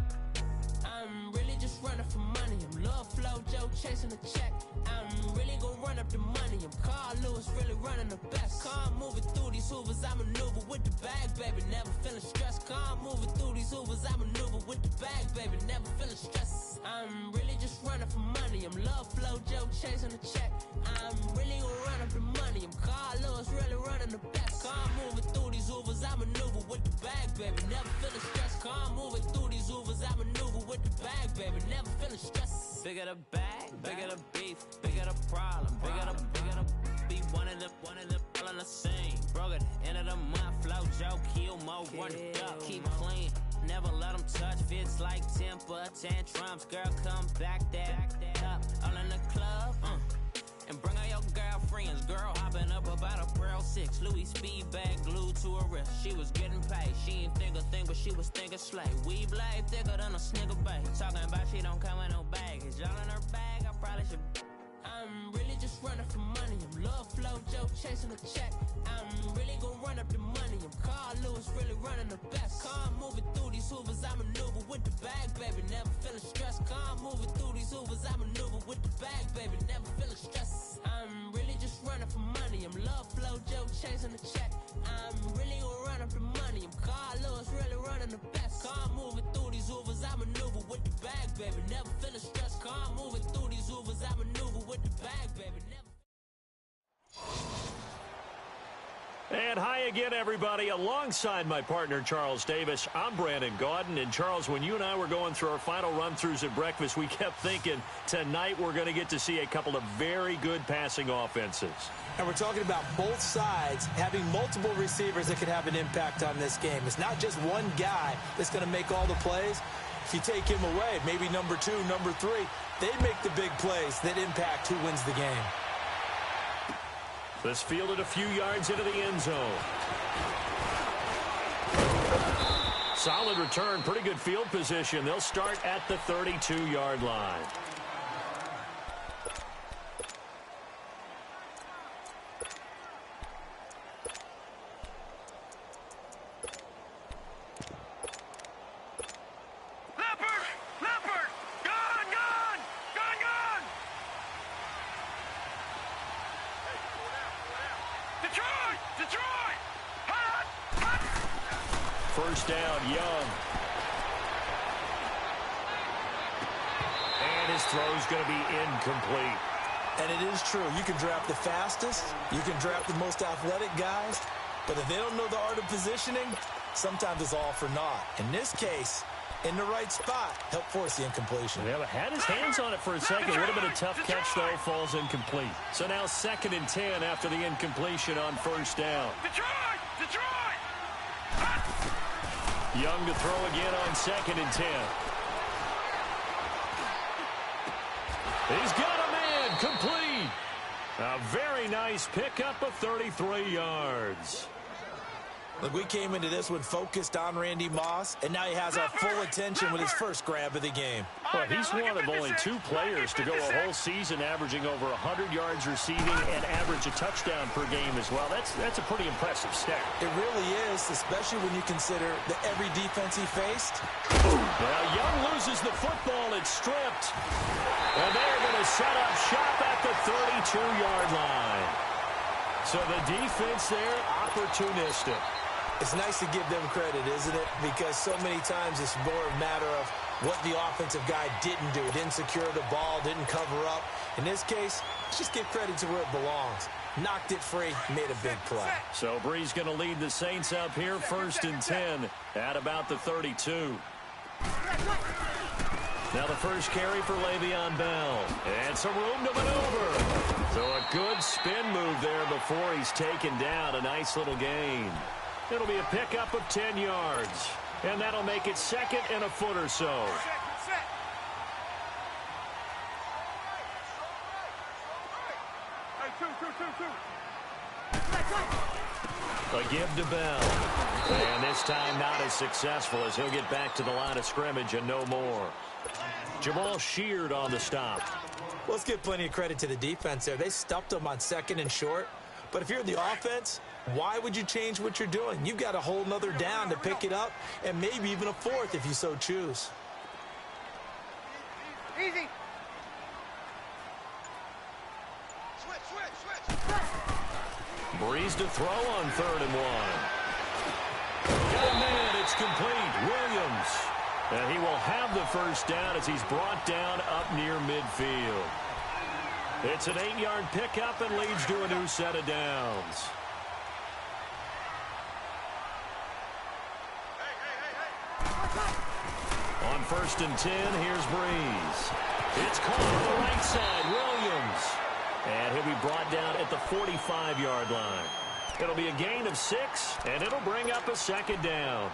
I'm really just running for money. I'm Love Flow Joe chasing the check. I'm really gonna run up the money. I'm Carl Lewis, really running the best. Car moving through these hoovers, I maneuver with the bag, baby. Never feeling stressed. Car moving through these hoovers, I maneuver with the bag, baby. Never feeling stressed. I'm really just running for money. I'm Love Flow Joe chasing the check. I'm really gonna run up the money. I'm Carl Lewis, really running the best. Car moving through these hoovers, I maneuver with the bag, baby. Never feeling stressed. Car moving through these hoovers, I maneuver with the bag, baby. Never feeling stressed. Bigger the bag, bigger the beef, bigger the problem, bigger the be one of them all in the same. Broke at the end of the month, flow Joe, kill mo, run it up, keep clean. Never let them touch, fits like temper tantrums. Girl, come back that up, all in the club, and bring all your girlfriends. Girl hopping up about a Pearl 6, Louis speed bag glued to her wrist. She was getting paid, she ain't think a thing, but she was thinking slay. We blade thicker than a snigger bag. Talking about she don't come with no baggage. All in her bag, I probably should. I'm really just running for money. I'm Love Flow Joe chasing the check. I'm really gonna run up the money. I'm Carl Lewis, really running the best. Car moving through these hoovers, I maneuver with the bag, baby. Never feeling stressed. Car moving through these hoovers, I maneuver with the bag, baby. Never feeling stressed. I'm really just running for money. I'm Love Flow Joe chasing the check. I'm really gonna run up the money. I'm Carl Lewis, really running the best. Car moving through these hoovers, I maneuver with the bag, baby. Never feeling stressed. Car moving through these hoovers, I maneuver with the bag, baby. Never. And hi again, everybody. Alongside my partner, Charles Davis, I'm Brandon Gaudin. And, Charles, when you and I were going through our final run-throughs at breakfast, we kept thinking tonight we're going to get to see a couple of very good passing offenses. And we're talking about both sides having multiple receivers that could have an impact on this game. It's not just one guy that's going to make all the plays. If you take him away, maybe number 2, number 3, they make the big plays that impact who wins the game. This fielded a few yards into the end zone. Solid return, pretty good field position. They'll start at the 32-yard line. First down, Young. And his throw's going to be incomplete. And it is true. You can draft the fastest. You can draft the most athletic guys. But if they don't know the art of positioning, sometimes it's all for naught. In this case, in the right spot, help force the incompletion. Yeah, but had his hands on it for a second. Would have been a tough catch, though. Falls incomplete. So now 2nd and 10 after the incompletion on first down. Detroit! Young to throw again on 2nd and 10. He's got a man complete. A very nice pickup of 33 yards. Look, we came into this one focused on Randy Moss, and now he has our full attention with his first grab of the game. Well, he's one of only 2 players to go a whole season averaging over 100 yards receiving and average a touchdown per game as well. That's a pretty impressive stat. It really is, especially when you consider that every defense he faced. Well, Young loses the football. It's stripped. And they're going to set up shop at the 32-yard line. So the defense there, opportunistic. It's nice to give them credit, isn't it? Because so many times it's more a matter of what the offensive guy didn't do. Didn't secure the ball, didn't cover up. In this case, let's just give credit to where it belongs. Knocked it free, made a big play. So Brees going to lead the Saints up here, 1st and 10 at about the 32. Now the first carry for Le'Veon Bell. And some room to maneuver. So a good spin move there before he's taken down. A nice little gain. It'll be a pickup of 10 yards. And that'll make it 2nd and a foot or so. A give to Bell. And this time not as successful as he'll get back to the line of scrimmage and no more. Jamal Sheard on the stop. Let's give plenty of credit to the defense there. They stuffed them on 2nd and short. But if you're the offense, why would you change what you're doing? You've got a whole nother down to pick it up, and maybe even a 4th if you so choose. Easy. Switch. Brees to throw on 3rd and 1. Got a man, it's complete. Williams. And he will have the first down as he's brought down up near midfield. It's an 8-yard pickup and leads to a new set of downs. On 1st and 10, here's Brees. It's caught on the right side, Williams. And he'll be brought down at the 45-yard line. It'll be a gain of 6, and it'll bring up a 2nd down.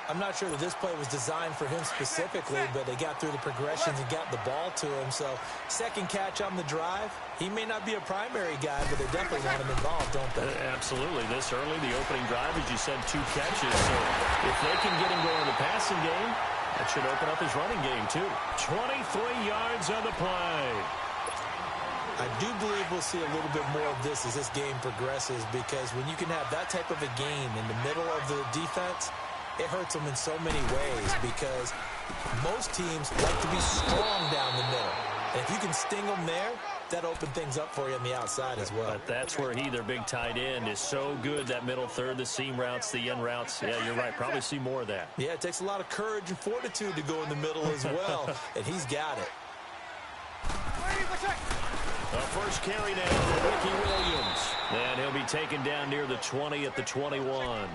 I'm not sure that this play was designed for him specifically, but they got through the progressions and got the ball to him. So, 2nd catch on the drive. He may not be a primary guy, but they definitely want him involved, don't they? Absolutely. This early, the opening drive, as you said, 2 catches. So, if they can get him going in the passing game, that should open up his running game, too. 23 yards on the play. I do believe we'll see a little bit more of this as this game progresses, because when you can have that type of a gain in the middle of the defense, it hurts them in so many ways, because most teams like to be strong down the middle. And if you can sting them there, that opens things up for you on the outside as well. But that's where their big tight end, is so good, that middle third, the seam routes, the in routes. Yeah, you're right. Probably see more of that. Yeah, it takes a lot of courage and fortitude to go in the middle as well, and he's got it. The first carry now for Ricky Williams. And he'll be taken down near the 20 at the 21.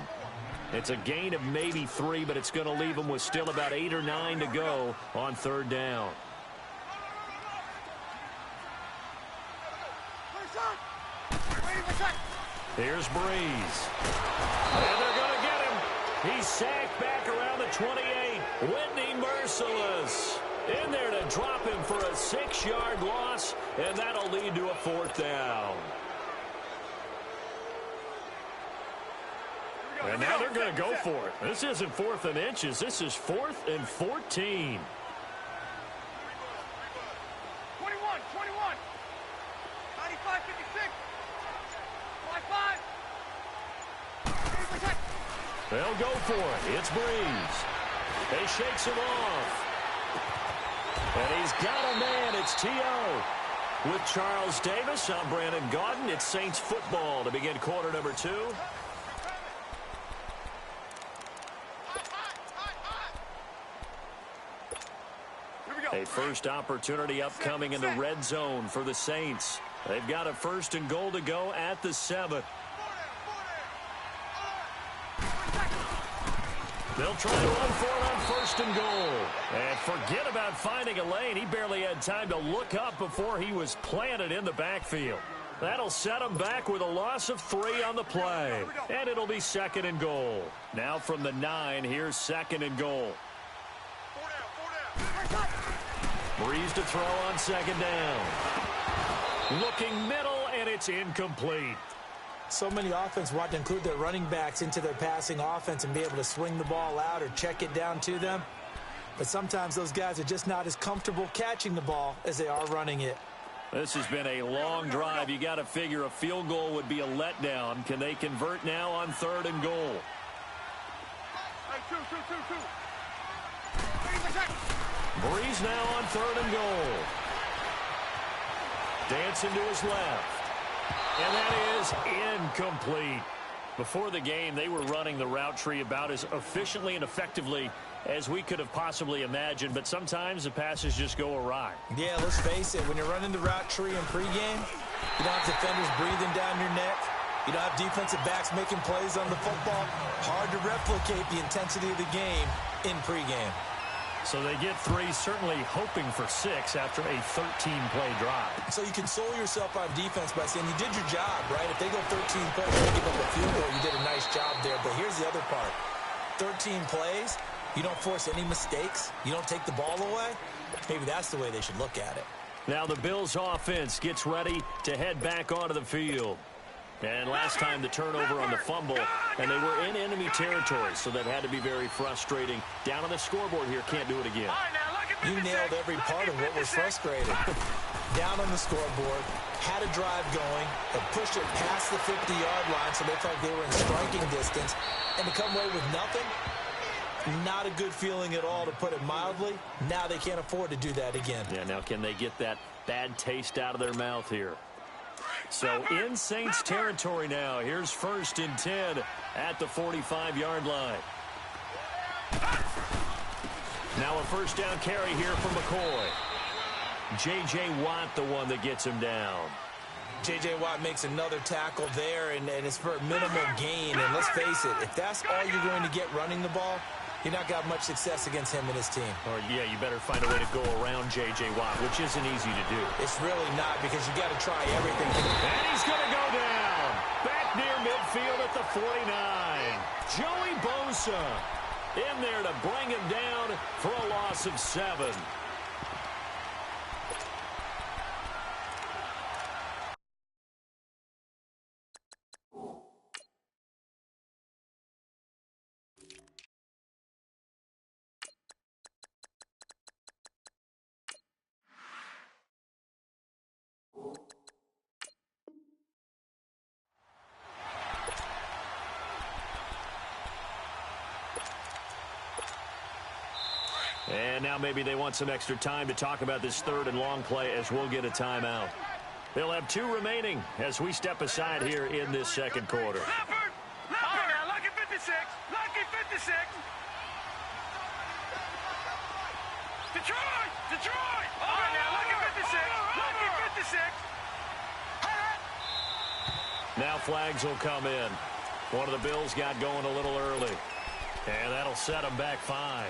It's a gain of maybe 3, but it's going to leave him with still about 8 or 9 to go on 3rd down. Here's Brees. And they're going to get him. He's sacked back around the 28. Whitney Merciless in there to drop him for a 6-yard loss, and that'll lead to a 4th down. And now they're going to go for it. This isn't 4th and inches. This is 4th and 14. 21. 95, 56. 5-5. They'll go for it. It's Brees. He shakes him off. And he's got a man. It's T.O. With Charles Davis, I'm Brandon Gaudin. It's Saints football to begin quarter number 2. A first opportunity upcoming in the red zone for the Saints. They've got a 1st and goal to go at the 7. They'll try to run for it on 1st and goal. And forget about finding a lane. He barely had time to look up before he was planted in the backfield. That'll set him back with a loss of 3 on the play. And it'll be 2nd and goal. Now from the 9, here's 2nd and goal. Brees to throw on 2nd down. Looking middle, and it's incomplete. So many offense want to include their running backs into their passing offense and be able to swing the ball out or check it down to them. But sometimes those guys are just not as comfortable catching the ball as they are running it. This has been a long drive. You got to figure a field goal would be a letdown. Can they convert now on 3rd and goal? Brees now on 3rd and goal. Dancing to his left. And that is incomplete. Before the game, they were running the route tree about as efficiently and effectively as we could have possibly imagined, but sometimes the passes just go awry. Yeah, let's face it, when you're running the route tree in pregame, You don't have defenders breathing down your neck. You don't have defensive backs making plays on the football. Hard to replicate the intensity of the game in pregame. So they get 3, certainly hoping for 6 after a 13-play drive. So you console yourself on defense by saying you did your job, right? If they go 13 plays and give up a field goal, you did a nice job there. But here's the other part. 13 plays, you don't force any mistakes. You don't take the ball away. Maybe that's the way they should look at it. Now the Bills' offense gets ready to head back onto the field. And last time the turnover on the fumble, and they were in enemy territory, so that had to be very frustrating. Down on the scoreboard here, can't do it again. You nailed every part of what was frustrating. Down on the scoreboard, had a drive going, and pushed it past the 50-yard line so they felt they were in striking distance, and to come away with nothing, not a good feeling at all, to put it mildly. Now they can't afford to do that again. Yeah, now can they get that bad taste out of their mouth here? So in Saints territory now. Here's 1st and 10 at the 45-yard line. Now a first down carry here from McCoy. J.J. Watt, the one that gets him down. J.J. Watt makes another tackle there, and it's for a minimal gain. And let's face it, if that's all you're going to get running the ball, you're not got much success against him and his team. Or, yeah, you better find a way to go around J.J. Watt, which isn't easy to do. It's really not, because you got to try everything. And he's going to go down. Back near midfield at the 49. Joey Bosa in there to bring him down for a loss of 7. And now maybe they want some extra time to talk about this 3rd and long play, as we'll get a timeout. They'll have 2 remaining as we step aside here in this second quarter. Leopard, now, lucky 56, lucky 56. Detroit. All right, now, lucky 56, lucky 56. Now flags will come in. One of the Bills got going a little early. And that'll set them back 5.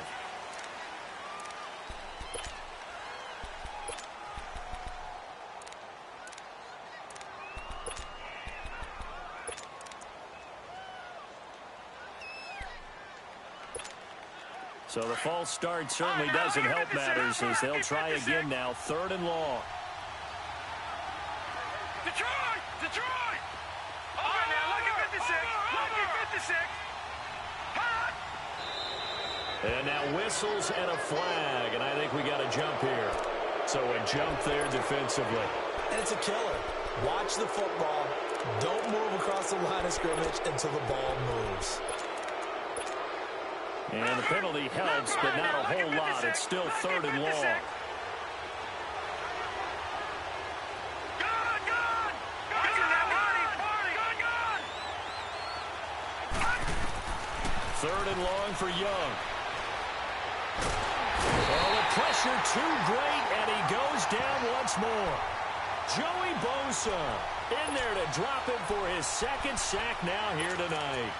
So the false start certainly doesn't help matters, as they'll try again now. 3rd and long. Detroit. All right, now, lucky 56, lucky 56. And now whistles and a flag, and I think we got a jump here. So a jump there defensively. And it's a killer. Watch the football. Don't move across the line of scrimmage until the ball moves. And the penalty helps, but not a whole lot. It's still 3rd and long. Third and long for Young. Oh, the pressure too great, and he goes down once more. Joey Bosa in there to drop him for his 2nd sack now here tonight.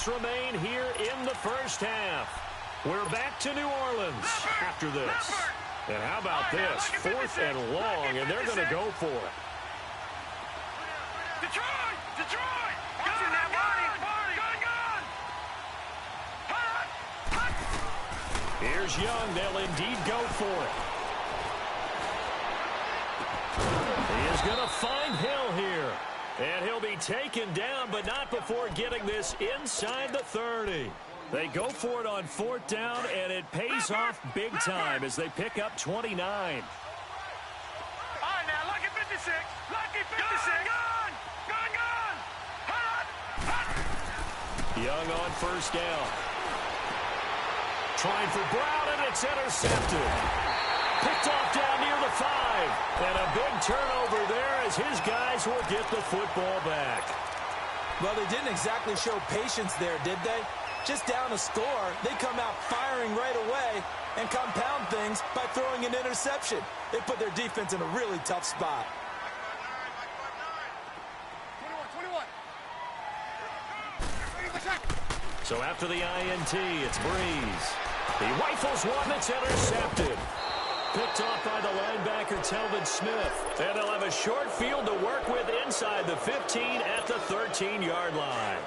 Remain here in the first half. We're back to New Orleans after this. And how about this? 4th and long, and they're going to go for it. Detroit! Here's Young. They'll indeed go for it. He is going to find Hill here. And he'll be taken down, but not before getting this inside the 30. They go for it on 4th down, and it pays off big time as they pick up 29. All right, now, lucky 56, lucky 56. Gun! Young on 1st down. Trying for Brown, and it's intercepted. Picked off down near the 5. drive. And a big turnover there as his guys will get the football back. Well, they didn't exactly show patience there, did they? Just down a score, they come out firing right away and compound things by throwing an interception. They put their defense in a really tough spot. 21. So after the INT, it's Breeze. He rifles one that's intercepted. Picked off by the linebacker, Telvin Smith. And they'll have a short field to work with inside the 15 at the 13-yard line.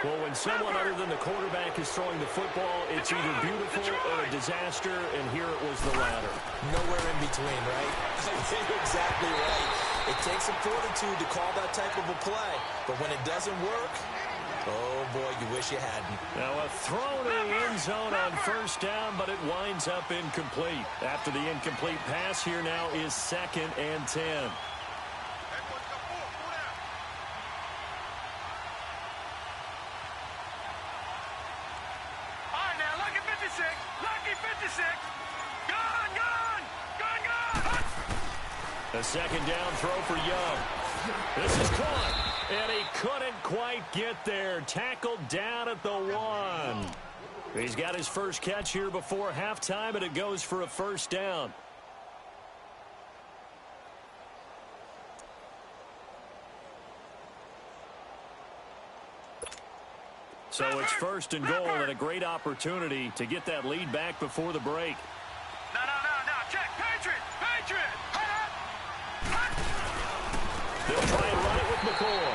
Well, when someone other than the quarterback is throwing the football, it's either beautiful or a disaster, and here it was the latter. Nowhere in between, right? You're exactly right. It takes some fortitude to call that type of a play, but when it doesn't work, oh, boy, you wish you hadn't. Now a throw to the end zone on first down, but it winds up incomplete. After the incomplete pass, here now is 2nd and 10. A second down throw for Young. This is caught, and he couldn't quite get there. Tackled down at the 1. He's got his first catch here before halftime, and it goes for a first down. So it's 1st and goal, and a great opportunity to get that lead back before the break. No. Check. Patriot. They'll try and run it with McCoy.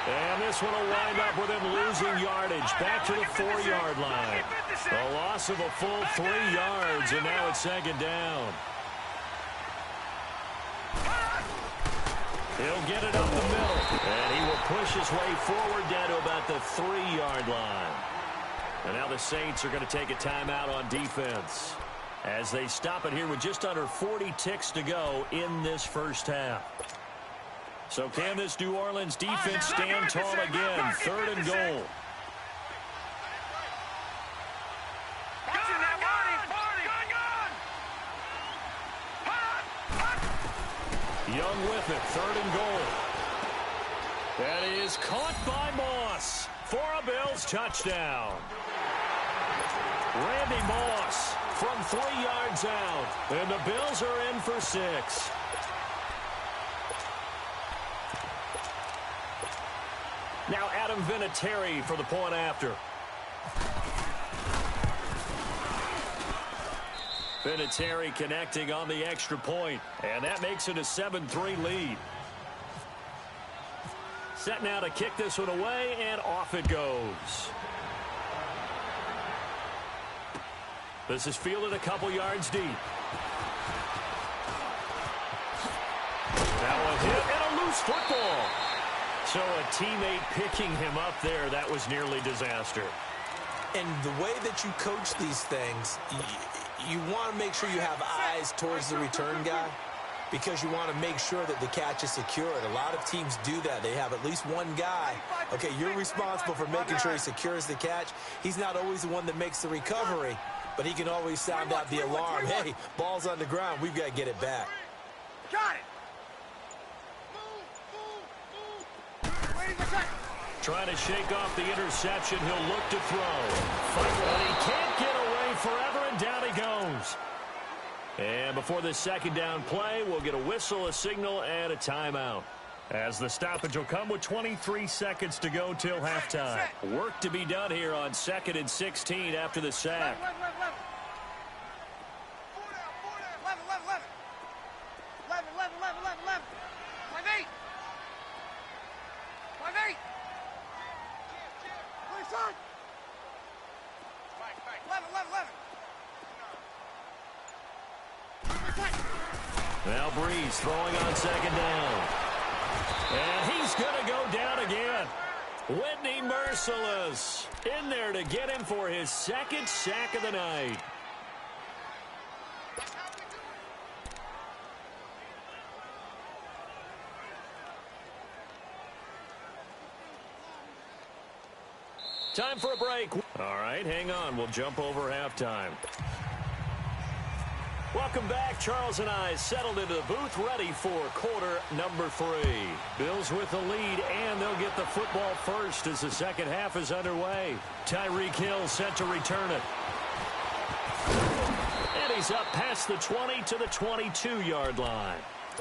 And this one will wind up with him losing yardage back to the 4-yard line. A loss of a full 3 yards, and now it's 2nd down. He'll get it up the middle, and he will push his way forward down to about the 3-yard line. And now the Saints are going to take a timeout on defense as they stop it here with just under 40 ticks to go in this first half. So can this New Orleans defense stand tall again? 3rd and goal. Young with it, 3rd and goal. That is caught by Moss for a Bills touchdown. Randy Moss from 3 yards out, and the Bills are in for 6. Now Adam Vinatieri for the point after. Vinatieri connecting on the extra point, and that makes it a 7-3 lead. Set now to kick this one away, and off it goes. This is fielded a couple yards deep. Now a hit and a loose football. So a teammate picking him up there, that was nearly disaster. And the way that you coach these things, you want to make sure you have eyes towards the return guy because you want to make sure that the catch is secured. A lot of teams do that. They have at least one guy. Okay, you're responsible for making sure he secures the catch. He's not always the one that makes the recovery, but he can always sound out the alarm. Hey, ball's on the ground. We've got to get it back. Got it. Trying to shake off the interception. He'll look to throw. But he can't get away forever, and down he goes. And before this 2nd down play, we'll get a whistle, a signal, and a timeout. As the stoppage will come with 23 seconds to go till halftime. Work to be done here on 2nd and 16 after the sack. 11. 5-8. 5-8. 11. Now Breeze throwing on 2nd down. And he's going to go down again. Whitney Merciless in there to get him for his 2nd sack of the night. Time for a break. All right, hang on. We'll jump over halftime. Welcome back. Charles and I settled into the booth, ready for quarter number 3. Bills with the lead, and they'll get the football first as the second half is underway. Tyreek Hill set to return it. And he's up past the 20 to the 22-yard line.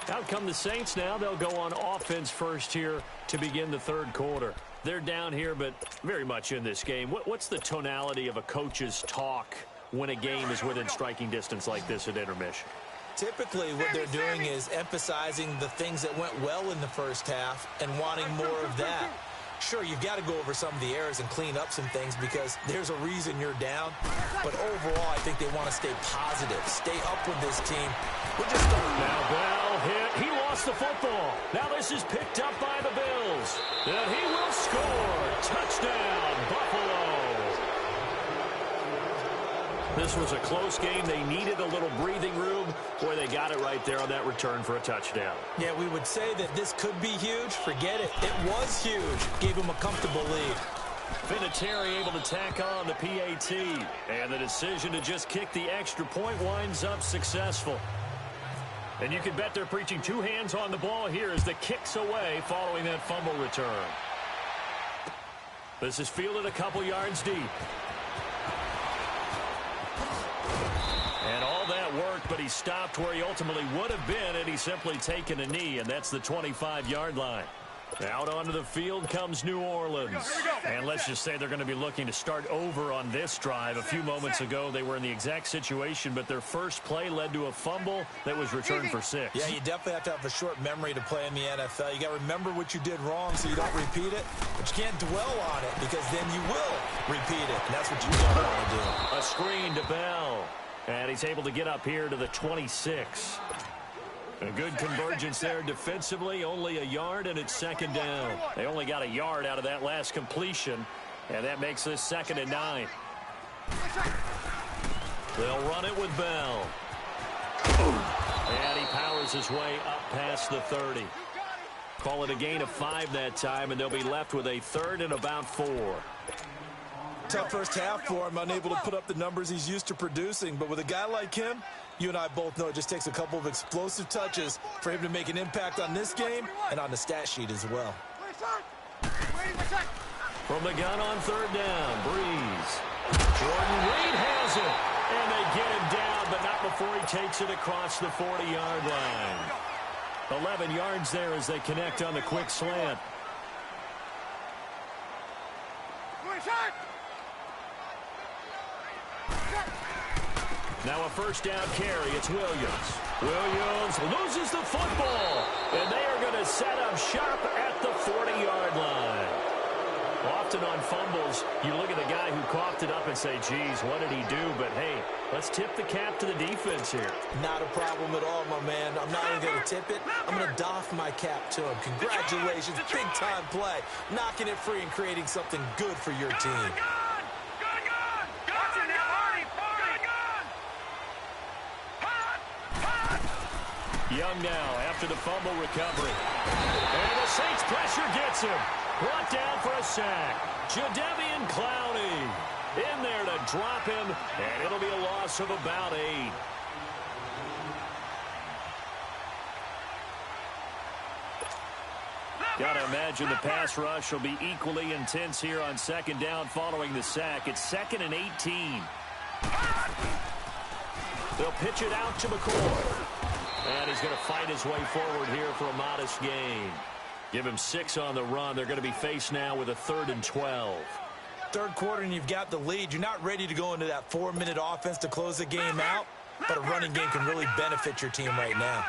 Out come the Saints now. They'll go on offense first here to begin the third quarter. They're down here, but very much in this game. What's the tonality of a coach's talk when a game is within striking distance like this at intermission? Typically, what they're doing is emphasizing the things that went well in the first half and wanting more of that. Sure, you've got to go over some of the errors and clean up some things because there's a reason you're down. But overall, I think they want to stay positive, stay up with this team. We're just starting. Now Bell hit. He lost the football. Now this is picked up by the Bills. And he will score. Touchdown, Buffalo. This was a close game. They needed a little breathing room. Boy, they got it right there on that return for a touchdown. Yeah, we would say that this could be huge. Forget it. It was huge. Gave him a comfortable lead. Vinatieri able to tack on the PAT. And the decision to just kick the extra point winds up successful. And you can bet they're preaching 2 hands on the ball here as the kick's away following that fumble return. This is fielded a couple yards deep. And all that worked, but he stopped where he ultimately would have been had he simply taken a knee, and that's the 25-yard line. Out onto the field comes New Orleans. And let's just say they're going to be looking to start over on this drive. A few moments ago, they were in the exact situation, but their first play led to a fumble that was returned for 6. Yeah, you definitely have to have a short memory to play in the NFL. You got to remember what you did wrong so you don't repeat it, but you can't dwell on it because then you will repeat it, and that's what you don't want to do. A screen to Bell, and he's able to get up here to the 26. A good convergence there defensively, only a yard, and it's second down. They only got a yard out of that last completion, and that makes this 2nd and 9. They'll run it with Bell. And he powers his way up past the 30. Call it a gain of 5 that time, and they'll be left with a 3rd and about 4. Tough first half for him, unable to put up the numbers he's used to producing, but with a guy like him, you and I both know it just takes a couple of explosive touches for him to make an impact on this game and on the stat sheet as well. From the gun on 3rd down, Breeze. Jordan Reed has it, and they get him down, but not before he takes it across the 40-yard line. 11 yards there as they connect on the quick slant. Now a first down carry. It's Williams. Williams loses the football, and they are going to set up shop at the 40-yard line. Often on fumbles, you look at the guy who coughed it up and say, geez, what did he do? But, hey, let's tip the cap to the defense here. Not a problem at all, my man. I'm not even going to tip it. I'm going to doff my cap to him. Congratulations. Big-time play. Knocking it free and creating something good for your team. Young now after the fumble recovery. And the Saints pressure gets him. Brought down for a sack. Jadeveon Clowney in there to drop him, and it'll be a loss of about 8. Gotta imagine the pass rush will be equally intense here on 2nd down following the sack. It's 2nd and 18. They'll pitch it out to McCoy. And he's going to fight his way forward here for a modest gain. Give him 6 on the run. They're going to be faced now with a 3rd and 12. Third quarter and you've got the lead. You're not ready to go into that 4-minute offense to close the game out, but a running game can really benefit your team right now.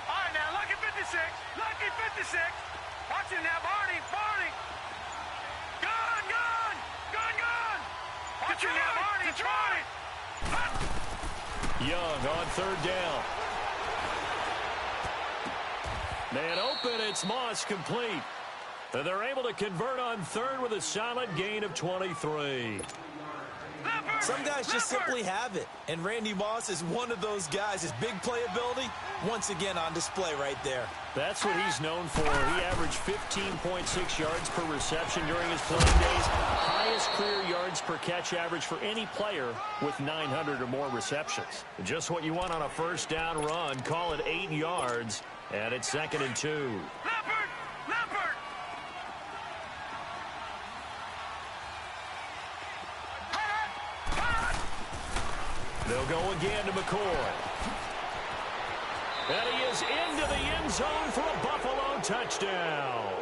All right, now, lucky 56. Lucky 56. Watch it now, Barney. Barney. Gun, gun. Gun, gun. Watch it now, Barney. Try it. Young on 3rd down. Man open, it's Moss complete. And they're able to convert on 3rd with a solid gain of 23. Some guys just simply have it, and Randy Moss is one of those guys. His big playability, once again on display right there. That's what he's known for. He averaged 15.6 yards per reception during his playing days. Highest career yards per catch average for any player with 900 or more receptions. Just what you want on a first down run. Call it 8 yards, and it's 2nd and 2. They'll go again to McCoy. And he is into the end zone for a Buffalo touchdown.